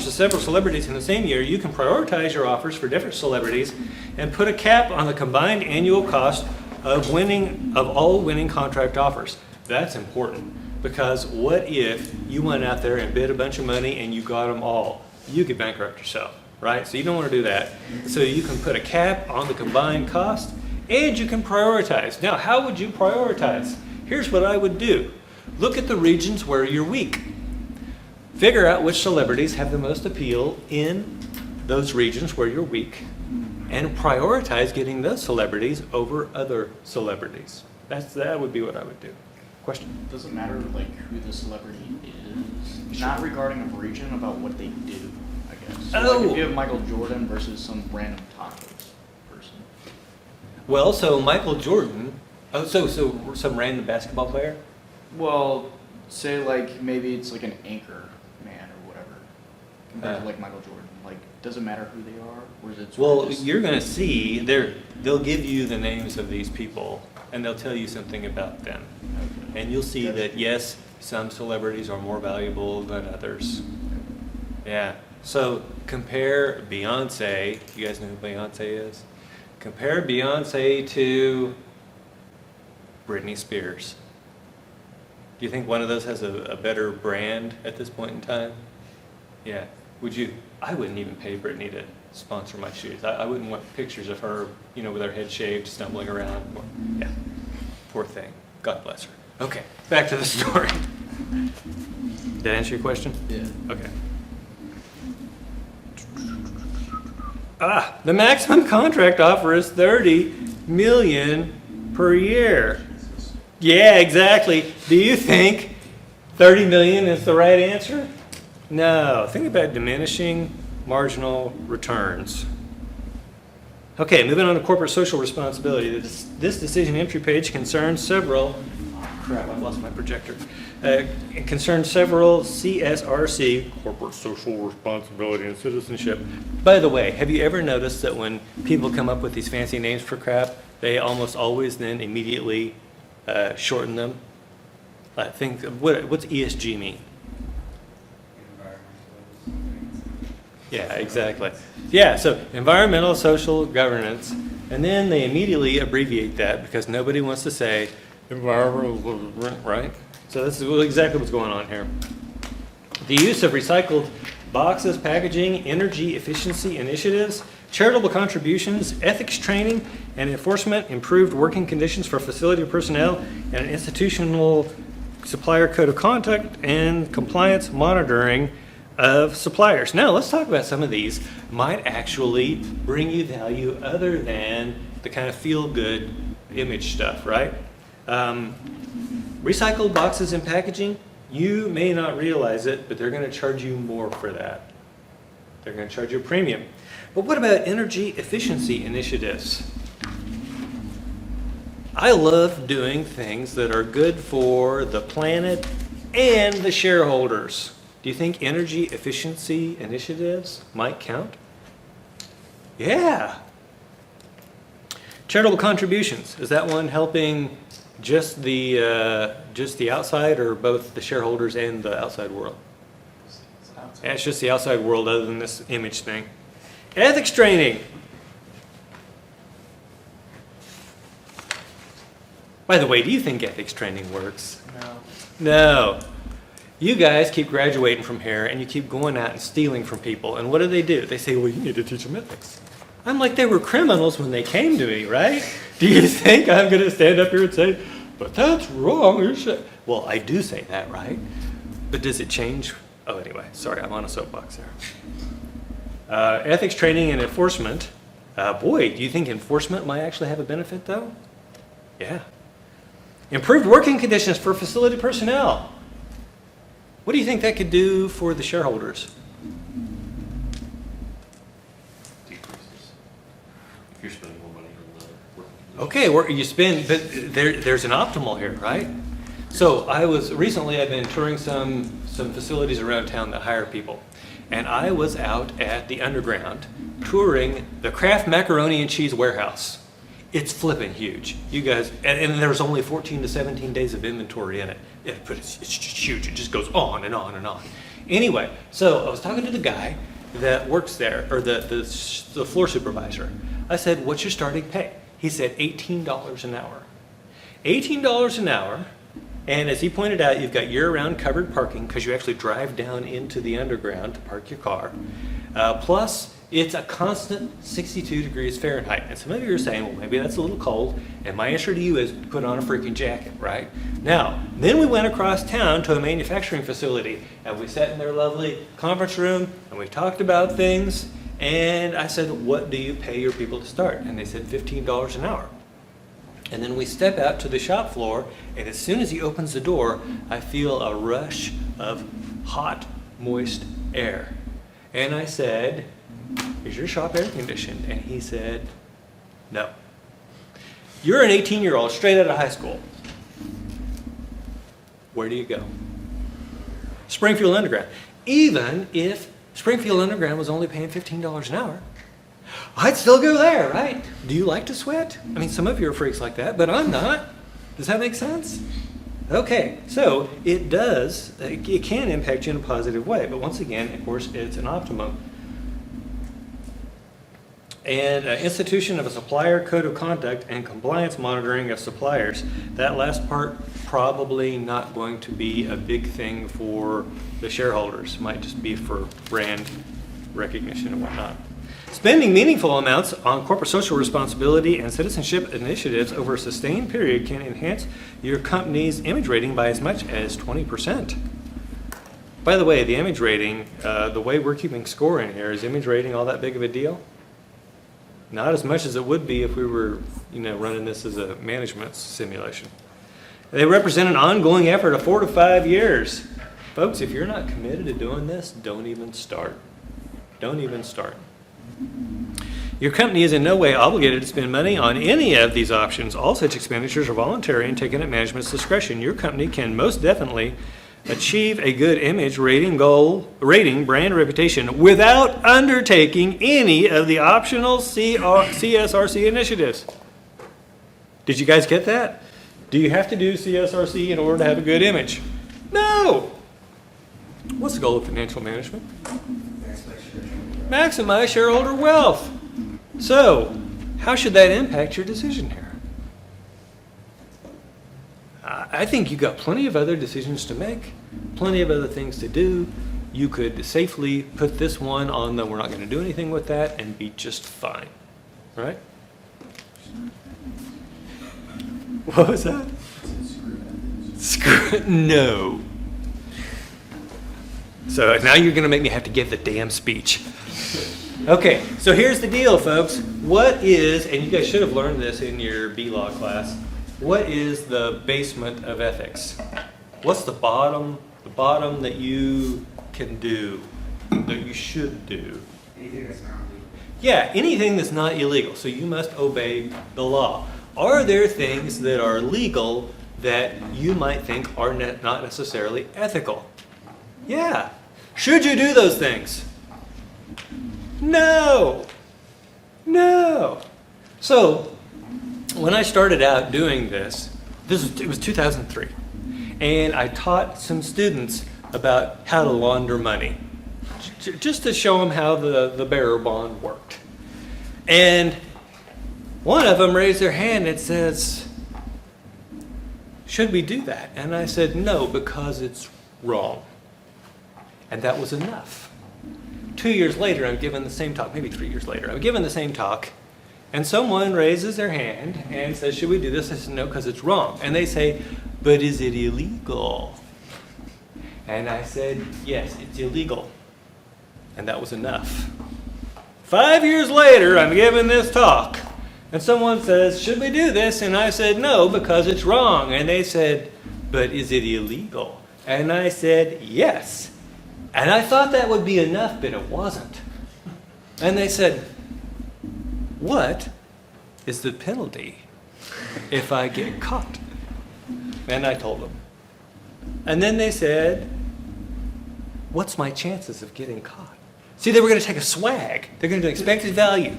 to several celebrities in the same year, you can prioritize your offers for different celebrities and put a cap on the combined annual cost of all winning contract offers. That's important, because what if you went out there and bid a bunch of money and you got them all? You could bankrupt yourself, right? So you don't want to do that. So you can put a cap on the combined cost, and you can prioritize. Now, how would you prioritize? Here's what I would do. Look at the regions where you're weak. Figure out which celebrities have the most appeal in those regions where you're weak, and prioritize getting those celebrities over other celebrities. That would be what I would do. Question? Does it matter like who the celebrity is? Not regarding a region, about what they do, I guess. So like if you have Michael Jordan versus some random tacos person. Well, so Michael Jordan, so some random basketball player? Well, say like maybe it's like an anchor man or whatever, compared to like Michael Jordan. Like, does it matter who they are, or is it? Well, just... you're going to see, they'll give you the names of these people, and they'll tell you something about them. Okay. And you'll see that, yes, some celebrities are more valuable than others. Yeah. So compare Beyonce. You guys know who Beyonce is? Compare Beyonce to Britney Spears. Do you think one of those has a better brand at this point in time? Yeah. Would you? I wouldn't even pay Britney to sponsor my shoes. I wouldn't want pictures of her, with her head shaved, stumbling around. Yeah. Poor thing. God bless her. Okay, back to the story. Did I answer your question? Yeah. Okay. The maximum contract offer is $30 million per year. Yeah, exactly. Do you think $30 million is the right answer? No. Think about diminishing marginal returns. Okay, moving on to corporate social responsibility. This decision entry page concerns several. Oh, crap, I lost my projector. It concerns several CSRC, corporate social responsibility and citizenship. By the way, have you ever noticed that when people come up with these fancy names for crap, they almost always then immediately shorten them? What's ESG mean? Yeah, exactly. Yeah, so environmental, social, governance, and then they immediately abbreviate that because nobody wants to say environmental, right? So this is exactly what's going on here. The use of recycled boxes, packaging, energy efficiency initiatives, charitable contributions, ethics training and enforcement, improved working conditions for facility personnel, and an institutional supplier code of conduct and compliance monitoring of suppliers. Now, let's talk about some of these might actually bring you value other than the kind of feel-good image stuff, right? Recycled boxes and packaging, you may not realize it, but they're going to charge you more for that. They're going to charge you a premium. But what about energy efficiency initiatives? I love doing things that are good for the planet and the shareholders. Do you think energy efficiency initiatives might count? Yeah. Charitable contributions, is that one helping just the outside or both the shareholders and the outside world? Yeah, it's just the outside world other than this image thing. Ethics training. By the way, do you think ethics training works? No. You guys keep graduating from here and you keep going out and stealing from people. And what do? They say, well, you need to teach them ethics. I'm like, they were criminals when they came to me, right? Do you think I'm going to stand up here and say, but that's wrong? Well, I do say that, right? But does it change? Oh, anyway, sorry, I'm on a soapbox there. Ethics training and enforcement. Boy, do you think enforcement might actually have a benefit, though? Yeah. Improved working conditions for facility personnel. What do you think that could do for the shareholders? Decreases. If you're spending more money on the working. Okay, you spend, but there's an optimal here, right? So I've been touring some facilities around town that hire people. And I was out at the Underground touring the Kraft Macaroni and Cheese Warehouse. It's flipping huge. You guys, and there's only 14 to 17 days of inventory in it. But it's just huge. It just goes on and on and on. Anyway, so I was talking to the guy that works there, or the floor supervisor. I said, what's your starting pay? He said $18 an hour. $18 an hour, And as he pointed out, you've got year-round covered parking because you actually drive down into the underground to park your car. Plus, it's a constant 62 degrees Fahrenheit. And some of you are saying, well, maybe that's a little cold. And my answer to you is put on a freaking jacket, right? Now, then we went across town to a manufacturing facility. And we sat in their lovely conference room and we talked about things. And I said, what do you pay your people to start? And they said $15 an hour. And then we step out to the shop floor, and as soon as he opens the door, I feel a rush of hot, moist air. And I said, is your shop air conditioned? And he said, no. You're an 18-year-old straight out of high school. Where do you go? Springfield Underground. Even if Springfield Underground was only paying $15 an hour, I'd still go there, right? Do you like to sweat? I mean, some of you are freaks like that, but I'm not. Does that make sense? Okay, so it can impact you in a positive way, but once again, of course, it's an optimum. And institution of a supplier code of conduct and compliance monitoring of suppliers. That last part, probably not going to be a big thing for the shareholders. Might just be for brand recognition and whatnot. Spending meaningful amounts on corporate social responsibility and citizenship initiatives over a sustained period can enhance your company's image rating by as much as 20%. By the way, the image rating, the way we're keeping score in here, is image rating all that big of a deal? Not as much as it would be if we were, running this as a management simulation. They represent an ongoing effort of 4 to 5 years. Folks, if you're not committed to doing this, don't even start. Don't even start. Your company is in no way obligated to spend money on any of these options. All such expenditures are voluntary and taken at management's discretion. Your company can most definitely achieve a good image rating, brand reputation without undertaking any of the optional CSRC initiatives. Did you guys get that? Do you have to do CSRC in order to have a good image? No! What's the goal of financial management? Maximize shareholder wealth. So, how should that impact your decision here? I think you've got plenty of other decisions to make, plenty of other things to do. You could safely put this one on the we're not going to do anything with that and be just fine. Right? What was that? No. So now you're going to make me have to give the damn speech. Okay, so here's the deal, folks. What is, and you guys should have learned this in your B-Law class, what is the basement of ethics? What's the bottom that you can do, that you should do? Anything that's not legal. Yeah, anything that's not illegal. So you must obey the law. Are there things that are legal that you might think are not necessarily ethical? Yeah. Should you do those things? No. So, when I started out doing this, it was 2003, and I taught some students about how to launder money, just to show them how the bearer bond worked. And one of them raised their hand and says, should we do that? And I said, no, because it's wrong. And that was enough. 2 years later, I'm giving the same talk, maybe 3 years later, I'm giving the same talk, and someone raises their hand and says, should we do this? I said, no, because it's wrong. And they say, but is it illegal? And I said, yes, it's illegal. And that was enough. 5 years later, I'm giving this talk, and someone says, should we do this? And I said, no, because it's wrong. And they said, but is it illegal? And I said, yes. And I thought that would be enough, but it wasn't. And they said, what is the penalty if I get caught? And I told them. And then they said, what's my chances of getting caught? See, they were going to take a swag. They're going to do expected value.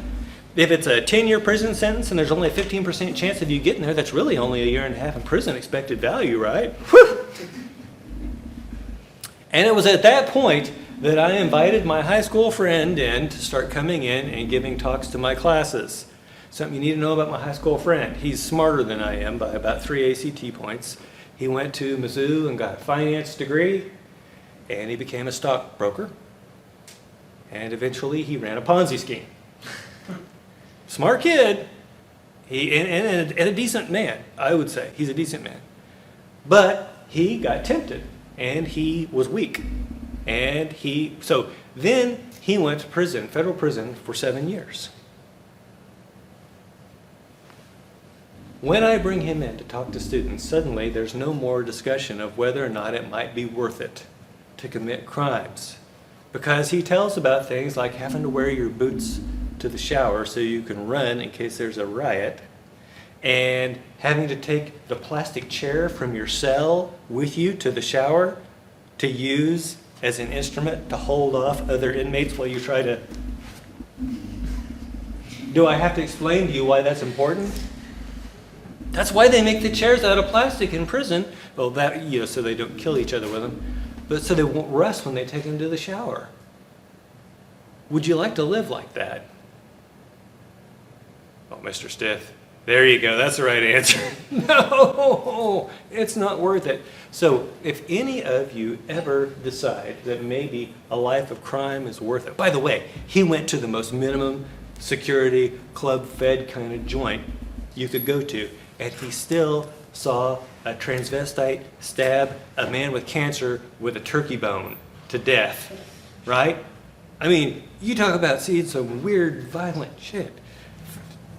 If it's a 10-year prison sentence and there's only a 15% chance of you getting there, that's really only a year and a half in prison expected value, right? Whew. And it was at that point that I invited my high school friend in to start coming in and giving talks to my classes. Something you need to know about my high school friend. He's smarter than I am by about 3 ACT points. He went to Mizzou and got a finance degree, and he became a stockbroker. And eventually he ran a Ponzi scheme. Smart kid. And a decent man, I would say. He's a decent man. But he got tempted, and he was weak. So then he went to prison, federal prison, for 7 years. When I bring him in to talk to students, suddenly there's no more discussion of whether or not it might be worth it to commit crimes. Because he tells about things like having to wear your boots to the shower so you can run in case there's a riot, and having to take the plastic chair from your cell with you to the shower to use as an instrument to hold off other inmates while you try to... Do I have to explain to you why that's important? That's why they make the chairs out of plastic in prison. Well, so they don't kill each other with them, but so they won't rust when they take them to the shower. Would you like to live like that? Oh, Mr. Stith, there you go. That's the right answer. No, it's not worth it. So if any of you ever decide that maybe a life of crime is worth it, by the way, he went to the most minimum security, club-fed kind of joint you could go to, and he still saw a transvestite stab a man with cancer with a turkey bone to death, right? I mean, you talk about seeing some weird, violent shit.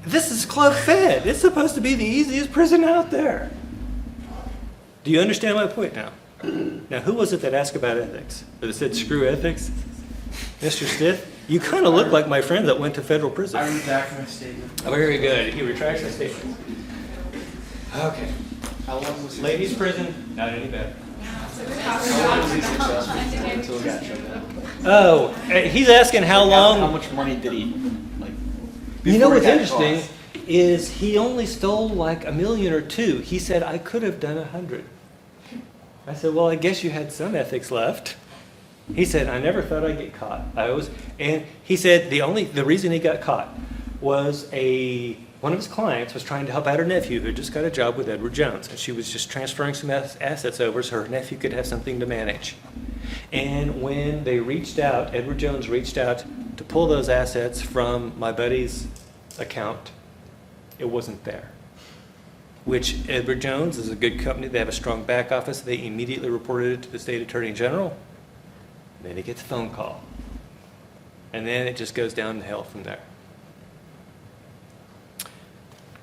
This is club-fed. It's supposed to be the easiest prison out there. Do you understand my point now? Now, who was it that asked about ethics? That said, screw ethics? Mr. Stith? You kind of look like my friend that went to federal prison. I retract my statement. Oh, very good. He retracts his statement. Okay. How long was Ladies' prison, not any better. How long was he successful until he got shut down? Oh, he's asking how long... How much money did he, like, You know before what's he got interesting caught? is he only stole like $1 million or $2 million. He said, I could have done 100. I said, well, I guess you had some ethics left. He said, I never thought I'd get caught. And he said the reason he got caught was one of his clients was trying to help out her nephew who just got a job with Edward Jones, and she was just transferring some assets over so her nephew could have something to manage. And when they reached out, Edward Jones reached out to pull those assets from my buddy's account, it wasn't there. Which Edward Jones is a good company. They have a strong back office. They immediately reported it to the state attorney general. Then he gets a phone call. And then it just goes down the hill from there.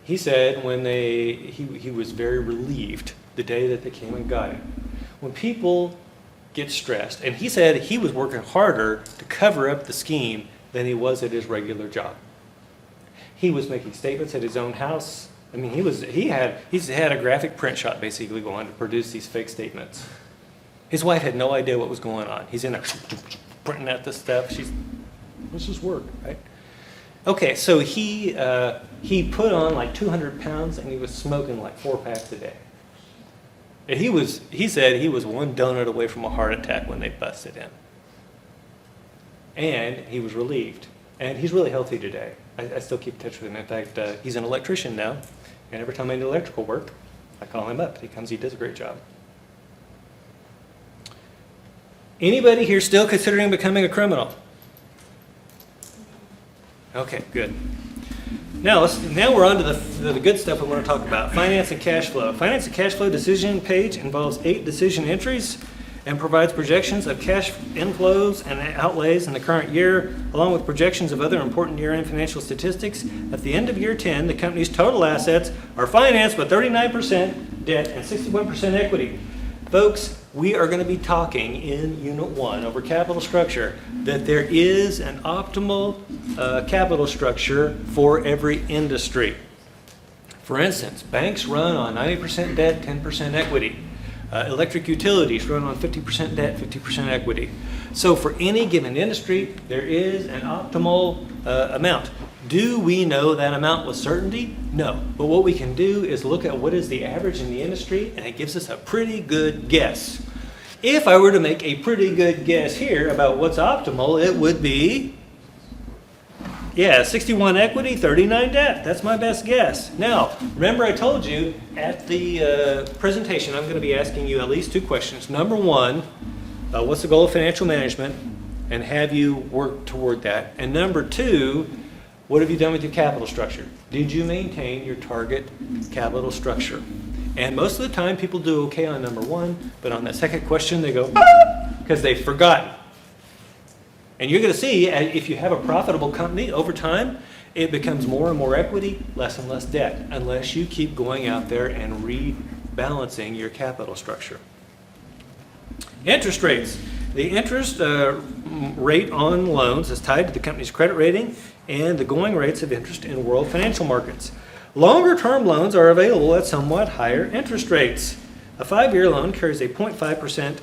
He said when he was very relieved the day that they came and got him. When people get stressed, and he said he was working harder to cover up the scheme than he was at his regular job. He was making statements at his own house. I mean, he's had a graphic print shop basically going to produce these fake statements. His wife had no idea what was going on. He's in there printing out this stuff. This is work, right? Okay, so he put on like 200 pounds and he was smoking like 4 packs a day. And he said he was one donut away from a heart attack when they busted him. And he was relieved. And he's really healthy today. I still keep in touch with him. In fact, he's an electrician now. And every time I need electrical work, I call him up. He comes, he does a great job. Anybody here still considering becoming a criminal? Okay, good. Now we're on to the good stuff we want to talk about. Finance and cash flow. Finance and cash flow decision page involves 8 decision entries and provides projections of cash inflows and outlays in the current year, along with projections of other important year-end financial statistics. At the end of year 10, the company's total assets are financed with 39% debt and 61% equity. Folks, we are going to be talking in Unit 1 over capital structure, that there is an optimal capital structure for every industry. For instance, banks run on 90% debt, 10% equity. Electric utilities run on 50% debt, 50% equity. So for any given industry, there is an optimal amount. Do we know that amount with certainty? No. But what we can do is look at what is the average in the industry, and it gives us a pretty good guess. If I were to make a pretty good guess here about what's optimal, it would be Yeah, 61 equity, 39 debt. That's my best guess. Now, remember I told you at the presentation, I'm going to be asking you at least 2 questions. Number 1, what's the goal of financial management? And have you worked toward that? And number 2, what have you done with your capital structure? Did you maintain your target capital structure? And most of the time people do okay on number 1, but on that second question they go, because they've forgotten. And you're going to see, if you have a profitable company over time, it becomes more and more equity, less and less debt, unless you keep going out there and rebalancing your capital structure. Interest rates. The interest rate on loans is tied to the company's credit rating and the going rates of interest in world financial markets. Longer-term loans are available at somewhat higher interest rates. A 5-year loan carries a 0.5%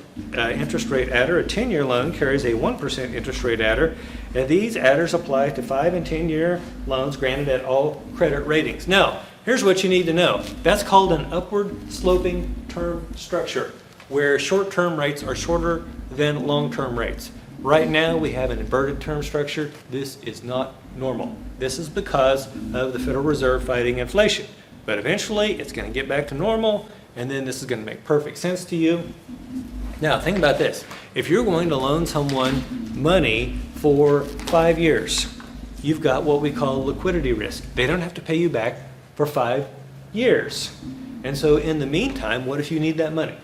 interest rate adder. A 10-year loan carries a 1% interest rate adder. And these adders apply to 5 and 10-year loans granted at all credit ratings. Now, here's what you need to know. That's called an upward sloping term structure, where short-term rates are shorter than long-term rates. Right now, we have an inverted term structure. This is not normal. This is because of the Federal Reserve fighting inflation. But eventually, it's going to get back to normal, and then this is going to make perfect sense to you. Now, think about this. If you're going to loan someone money for 5 years, you've got what we call liquidity risk. They don't have to pay you back for 5 years. And so in the meantime, what if you need that money?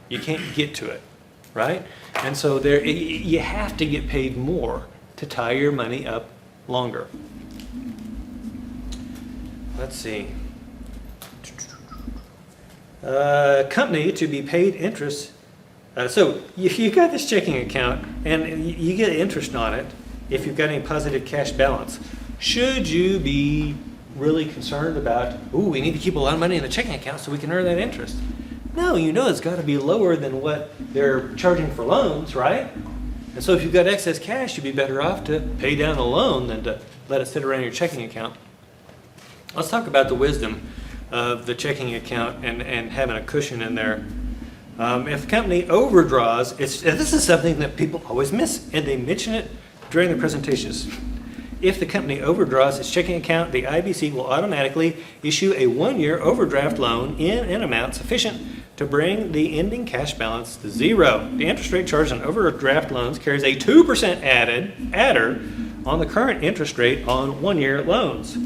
You can't get to it, right? And so you have to get paid more to tie your money up longer. Let's see. Company to be paid interest. So you got this checking account and you get interest on it if you've got any positive cash balance. Should you be really concerned about, we need to keep a lot of money in the checking account so we can earn that interest? No, you know it's got to be lower than what they're charging for loans, right? And so if you've got excess cash, you'd be better off to pay down a loan than to let it sit around your checking account. Let's talk about the wisdom of the checking account and having a cushion in there. If the company overdraws, this is something that people always miss, and they mention it during the presentations. If the company overdraws its checking account, the IBC will automatically issue a 1-year overdraft loan in an amount sufficient to bring the ending cash balance to 0. The interest rate charged on overdraft loans carries a 2% adder on the current interest rate on 1-year loans.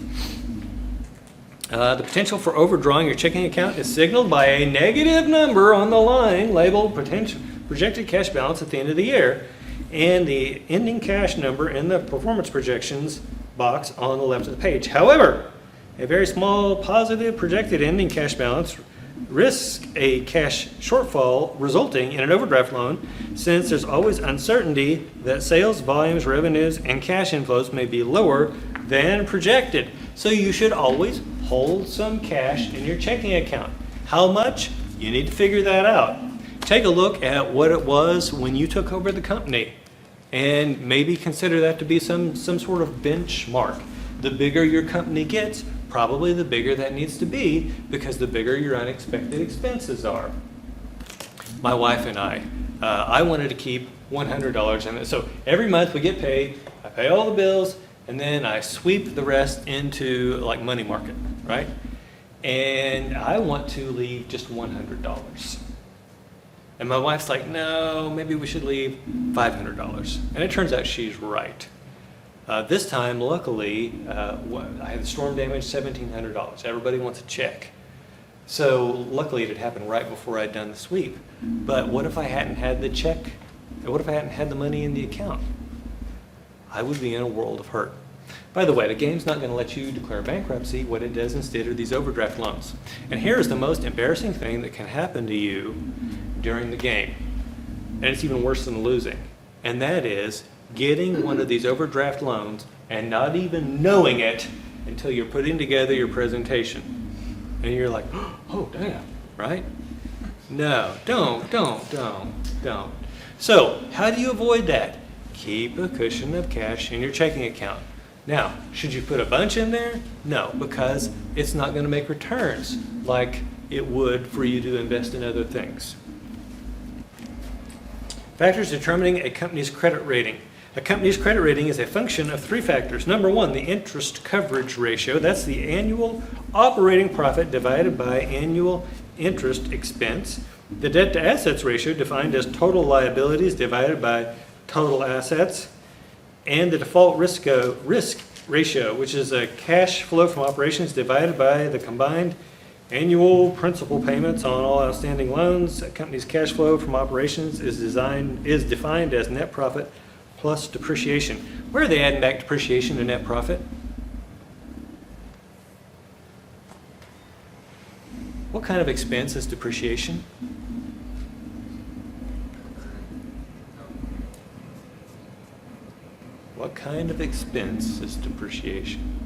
The potential for overdrawing your checking account is signaled by a negative number on the line labeled projected cash balance at the end of the year, and the ending cash number in the performance projections box on the left of the page. However, a very small positive projected ending cash balance risks a cash shortfall resulting in an overdraft loan, since there's always uncertainty that sales volumes, revenues, and cash inflows may be lower than projected. So you should always hold some cash in your checking account. How much? You need to figure that out. Take a look at what it was when you took over the company and maybe consider that to be some sort of benchmark. The bigger your company gets, probably the bigger that needs to be, because the bigger your unexpected expenses are. My wife and I wanted to keep $100 in it. So every month we get paid, I pay all the bills, and then I sweep the rest into like money market, right? And I want to leave just $100. And my wife's like, no, maybe we should leave $500. And it turns out she's right. This time, luckily, I had storm damage, $1,700. Everybody wants a check. So luckily it had happened right before I'd done the sweep. But what if I hadn't had the check? What if I hadn't had the money in the account? I would be in a world of hurt. By the way, the game's not going to let you declare bankruptcy. What it does instead are these overdraft loans. And here's the most embarrassing thing that can happen to you during the game. And it's even worse than losing. And that is getting one of these overdraft loans and not even knowing it until you're putting together your presentation. And you're like, oh, damn, right? No, don't. So, how do you avoid that? Keep a cushion of cash in your checking account. Now, should you put a bunch in there? No, because it's not going to make returns like it would for you to invest in other things. Factors determining a company's credit rating. A company's credit rating is a function of three factors. Number one, the interest coverage ratio. That's the annual operating profit divided by annual interest expense. The debt to assets ratio, defined as total liabilities divided by total assets. And the default risk ratio, which is a cash flow from operations divided by the combined annual principal payments on all outstanding loans. A company's cash flow from operations is defined as net profit plus depreciation. Where are they adding back depreciation to net profit? What kind of expense is depreciation? What kind of expense is depreciation?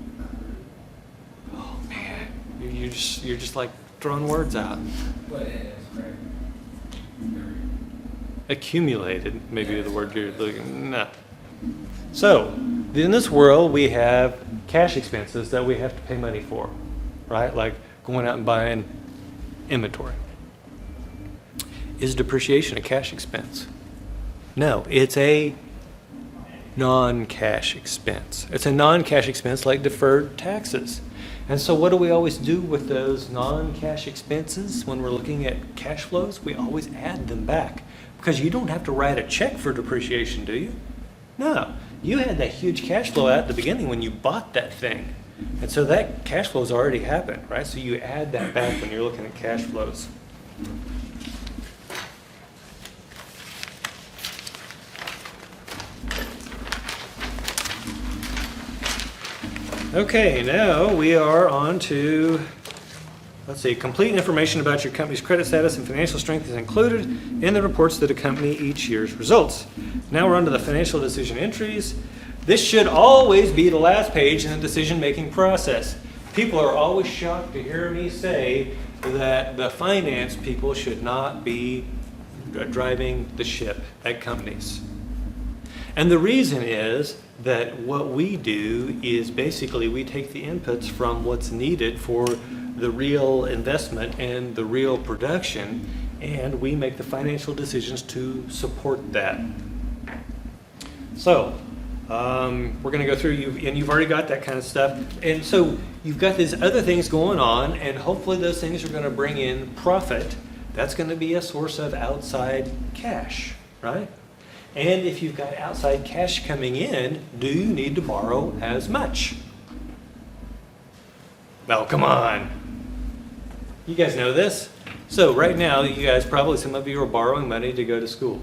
Oh man, you're just like throwing words out. But it is, correct. Accumulated, maybe the word you're looking. No. So, in this world, we have cash expenses that we have to pay money for, right? Like going out and buying inventory. Is depreciation a cash expense? No, it's a non-cash expense. It's a non-cash expense like deferred taxes. And so what do we always do with those non-cash expenses when we're looking at cash flows? We always add them back. Because you don't have to write a check for depreciation, do you? No. You had that huge cash flow out at the beginning when you bought that thing. And so that cash flow's already happened, right? So you add that back when you're looking at cash flows. Okay, now we are on to, let's see, complete information about your company's credit status and financial strength is included in the reports that accompany each year's results. Now we're on to the financial decision entries. This should always be the last page in the decision-making process. People are always shocked to hear me say that the finance people should not be driving the ship at companies. And the reason is that what we do is basically we take the inputs from what's needed for the real investment and the real production, and we make the financial decisions to support that. So, we're going to go through, you've already got that kind of stuff. And so you've got these other things going on, and hopefully those things are going to bring in profit. That's going to be a source of outside cash, right? And if you've got outside cash coming in, do you need to borrow as much? Well, come on. You guys know this. So right now, you guys, probably some of you are borrowing money to go to school.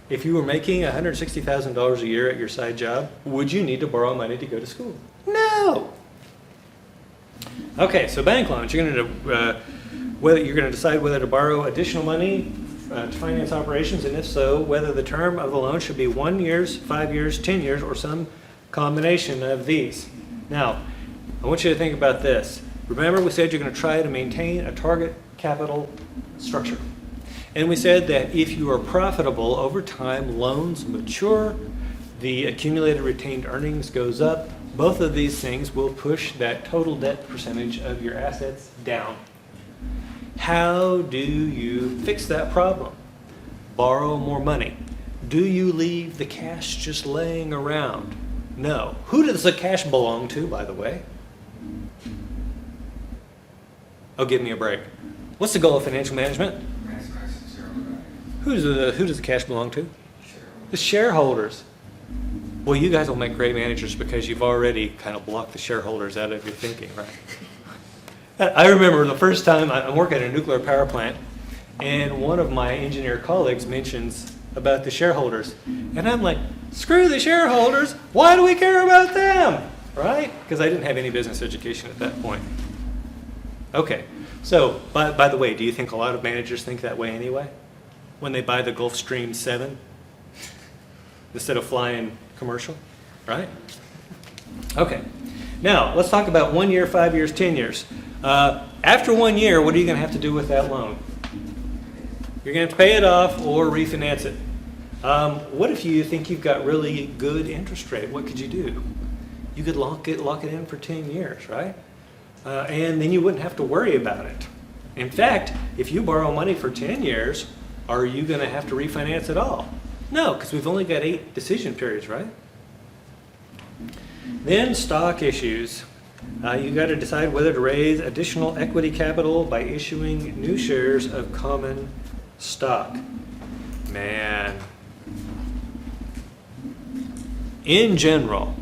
If you were making $160,000 a year at your side job, would you need to borrow money to go to school? No. Okay, so bank loans. You're going to decide whether to borrow additional money to finance operations, and if so, whether the term of the loan should be 1 year, 5 years, 10 years, or some combination of these. Now, I want you to think about this. Remember, we said you're going to try to maintain a target capital structure. And we said that if you are profitable over time, loans mature, the accumulated retained earnings goes up. Both of these things will push that total debt percentage of your assets down. How do you fix that problem? Borrow more money. Do you leave the cash just laying around? No. Who does the cash belong to, by the way? Oh, give me a break. What's the goal of financial management? Maximize the shareholder value. Who does the cash belong to? Shareholder. The shareholders. Well, you guys will make great managers because you've already kind of blocked the shareholders out of your thinking, right? I remember the first time I'm working at a nuclear power plant, and one of my engineer colleagues mentions about the shareholders. And I'm like, screw the shareholders, why do we care about them? Right? Because I didn't have any business education at that point. Okay, so by the way, do you think a lot of managers think that way anyway? When they buy the Gulfstream 7 instead of flying commercial, right? Okay, now let's talk about 1 year, 5 years, 10 years. After 1 year, what are you going to have to do with that loan? You're going to have to pay it off or refinance it. What if you think you've got really good interest rate? What could you do? You could lock it in for 10 years, right? And then you wouldn't have to worry about it. In fact, if you borrow money for 10 years, are you going to have to refinance it all? No, because we've only got 8 decision periods, right? Then stock issues. You got to decide whether to raise additional equity capital by issuing new shares of common stock. Man. In general,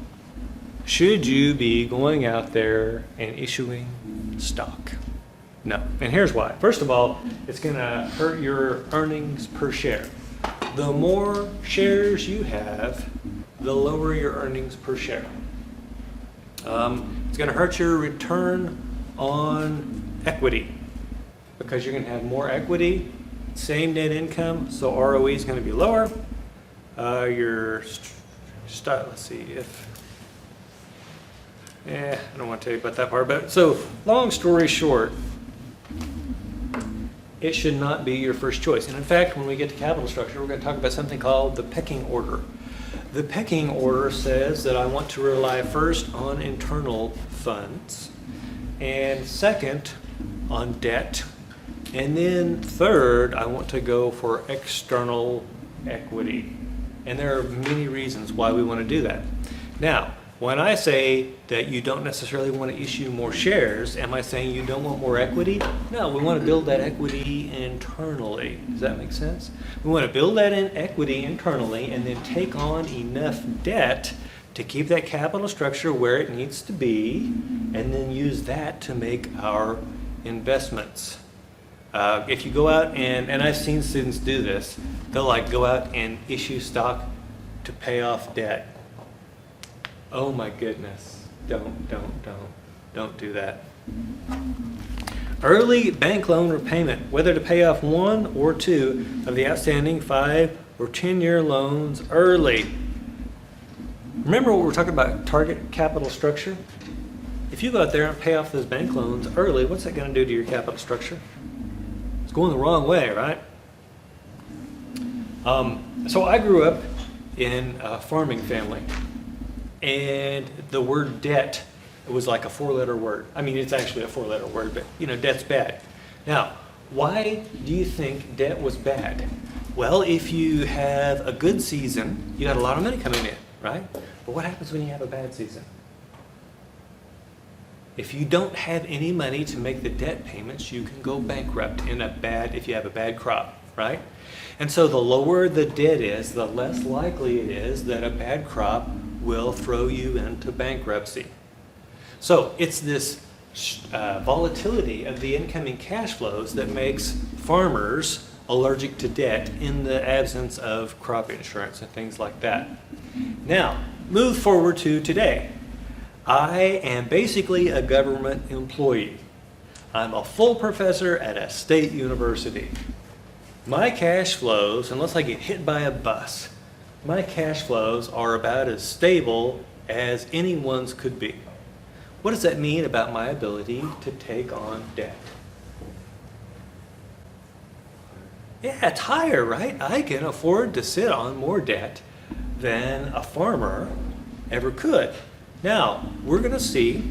should you be going out there and issuing stock? No. And here's why. First of all, it's going to hurt your earnings per share. The more shares you have, the lower your earnings per share. It's going to hurt your return on equity because you're going to have more equity, same net income, so ROE is going to be lower. Let's see if. I don't want to tell you about that part, but so long story short, it should not be your first choice. And in fact, when we get to capital structure, we're going to talk about something called the pecking order. The pecking order says that I want to rely first on internal funds, and second on debt, and then third, I want to go for external equity. And there are many reasons why we want to do that. Now, when I say that you don't necessarily want to issue more shares, am I saying you don't want more equity? No, we want to build that equity internally. Does that make sense? We want to build that in equity internally and then take on enough debt to keep that capital structure where it needs to be, and then use that to make our investments. If you go out and I've seen students do this, they'll like go out and issue stock to pay off debt. Oh my goodness, don't do that. Early bank loan repayment, whether to pay off 1 or 2 of the outstanding 5 or 10-year loans early. Remember what we're talking about, target capital structure? If you go out there and pay off those bank loans early, what's that going to do to your capital structure? It's going the wrong way, right? So I grew up in a farming family. And the word debt was like a 4-letter word. I mean, it's actually a 4-letter word, but debt's bad. Now, why do you think debt was bad? Well, if you have a good season, you got a lot of money coming in, right? But what happens when you have a bad season? If you don't have any money to make the debt payments, you can go bankrupt if you have a bad crop, right? And so the lower the debt is, the less likely it is that a bad crop will throw you into bankruptcy. So it's this volatility of the incoming cash flows that makes farmers allergic to debt in the absence of crop insurance and things like that. Now, move forward to today. I am basically a government employee. I'm a full professor at a state university. My cash flows, unless I get hit by a bus, my cash flows are about as stable as anyone's could be. What does that mean about my ability to take on debt? Yeah, it's higher, right? I can afford to sit on more debt than a farmer ever could. Now, we're going to see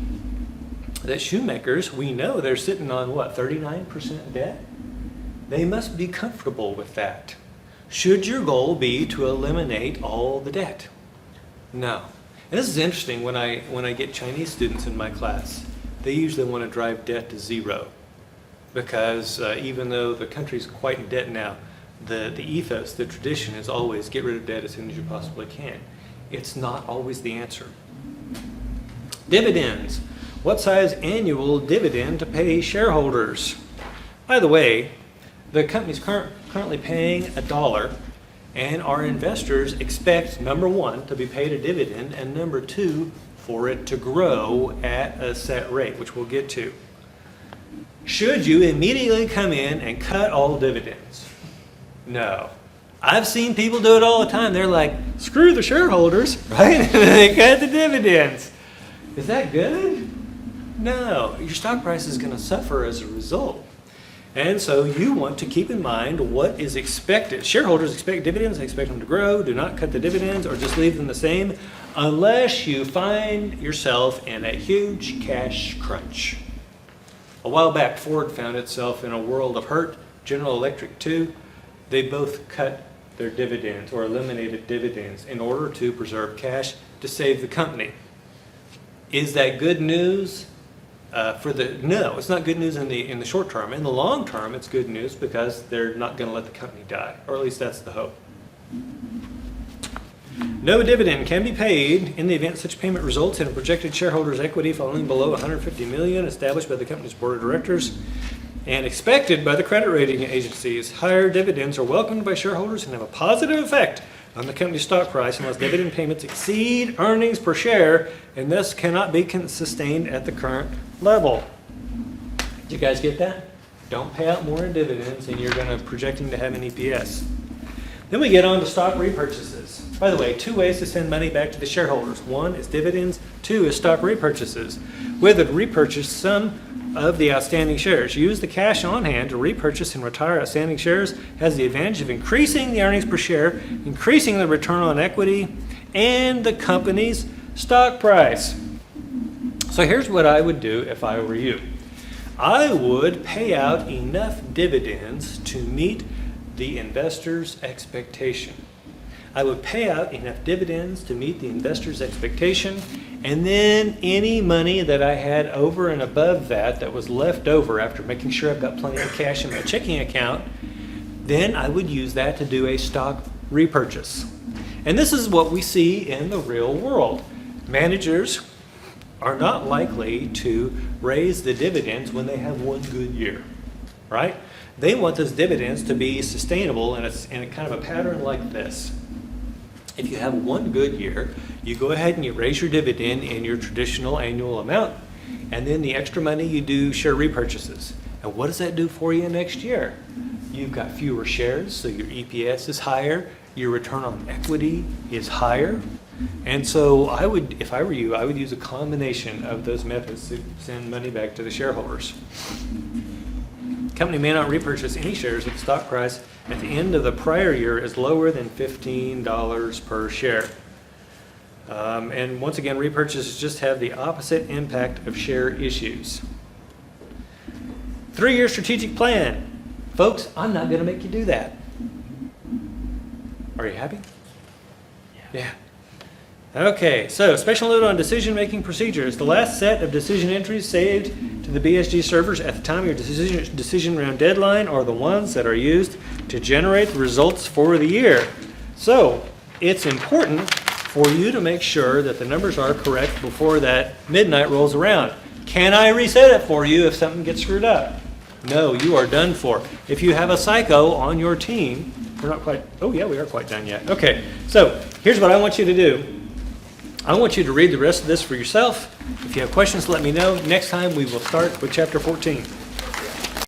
that shoemakers, we know they're sitting on what, 39% debt? They must be comfortable with that. Should your goal be to eliminate all the debt? No. And this is interesting when I get Chinese students in my class. They usually want to drive debt to zero because even though the country's quite in debt now, the ethos, the tradition is always get rid of debt as soon as you possibly can. It's not always the answer. Dividends. What size annual dividend to pay shareholders? By the way, the company's currently paying $1, and our investors expect, number 1, to be paid a dividend, and number 2, for it to grow at a set rate, which we'll get to. Should you immediately come in and cut all dividends? No. I've seen people do it all the time. They're like, screw the shareholders, right? They cut the dividends. Is that good? No. Your stock price is going to suffer as a result. And so you want to keep in mind what is expected. Shareholders expect dividends, they expect them to grow. Do not cut the dividends or just leave them the same unless you find yourself in a huge cash crunch. A while back, Ford found itself in a world of hurt. General Electric too. They both cut their dividends or eliminated dividends in order to preserve cash to save the company. Is that good news? No, it's not good news in the short term. In the long term, it's good news because they're not going to let the company die, or at least that's the hope. No dividend can be paid in the event such payment results in a projected shareholder's equity falling below $150 million established by the company's board of directors and expected by the credit rating agencies. Higher dividends are welcomed by shareholders and have a positive effect on the company's stock price unless dividend payments exceed earnings per share and thus cannot be sustained at the current level. Did you guys get that? Don't pay out more in dividends than you're going to projecting to have in EPS. Then we get on to stock repurchases. By the way, 2 ways to send money back to the shareholders. 1 is dividends, 2 is stock repurchases. With it, repurchase some of the outstanding shares. Use the cash on hand to repurchase and retire outstanding shares has the advantage of increasing the earnings per share, increasing the return on equity, and the company's stock price. So here's what I would do if I were you. I would pay out enough dividends to meet the investor's expectation. I would pay out enough dividends to meet the investor's expectation, and then any money that I had over and above that was left over after making sure I've got plenty of cash in my checking account, then I would use that to do a stock repurchase. And this is what we see in the real world. Managers are not likely to raise the dividends when they have one good year, right? They want those dividends to be sustainable in a kind of a pattern like this. If you have one good year, you go ahead and you raise your dividend in your traditional annual amount, and then the extra money you do share repurchases. And what does that do for you next year? You've got fewer shares, so your EPS is higher, your return on equity is higher. And so I would, if I were you, I would use a combination of those methods to send money back to the shareholders. The company may not repurchase any shares if the stock price at the end of the prior year is lower than $15 per share. And once again, repurchases just have the opposite impact of share issues. 3-year strategic plan. Folks, I'm not going to make you do that. Are you happy? Yeah. Okay, so special note on decision-making procedures. The last set of decision entries saved to the BSG servers at the time of your decision round deadline are the ones that are used to generate the results for the year. So it's important for you to make sure that the numbers are correct before that midnight rolls around. Can I reset it for you if something gets screwed up? No, you are done for. If you have a psycho on your team, we're not quite, oh yeah, we are quite done yet. Okay, so here's what I want you to do. I want you to read the rest of this for yourself. If you have questions, let me know. Next time we will start with chapter 14.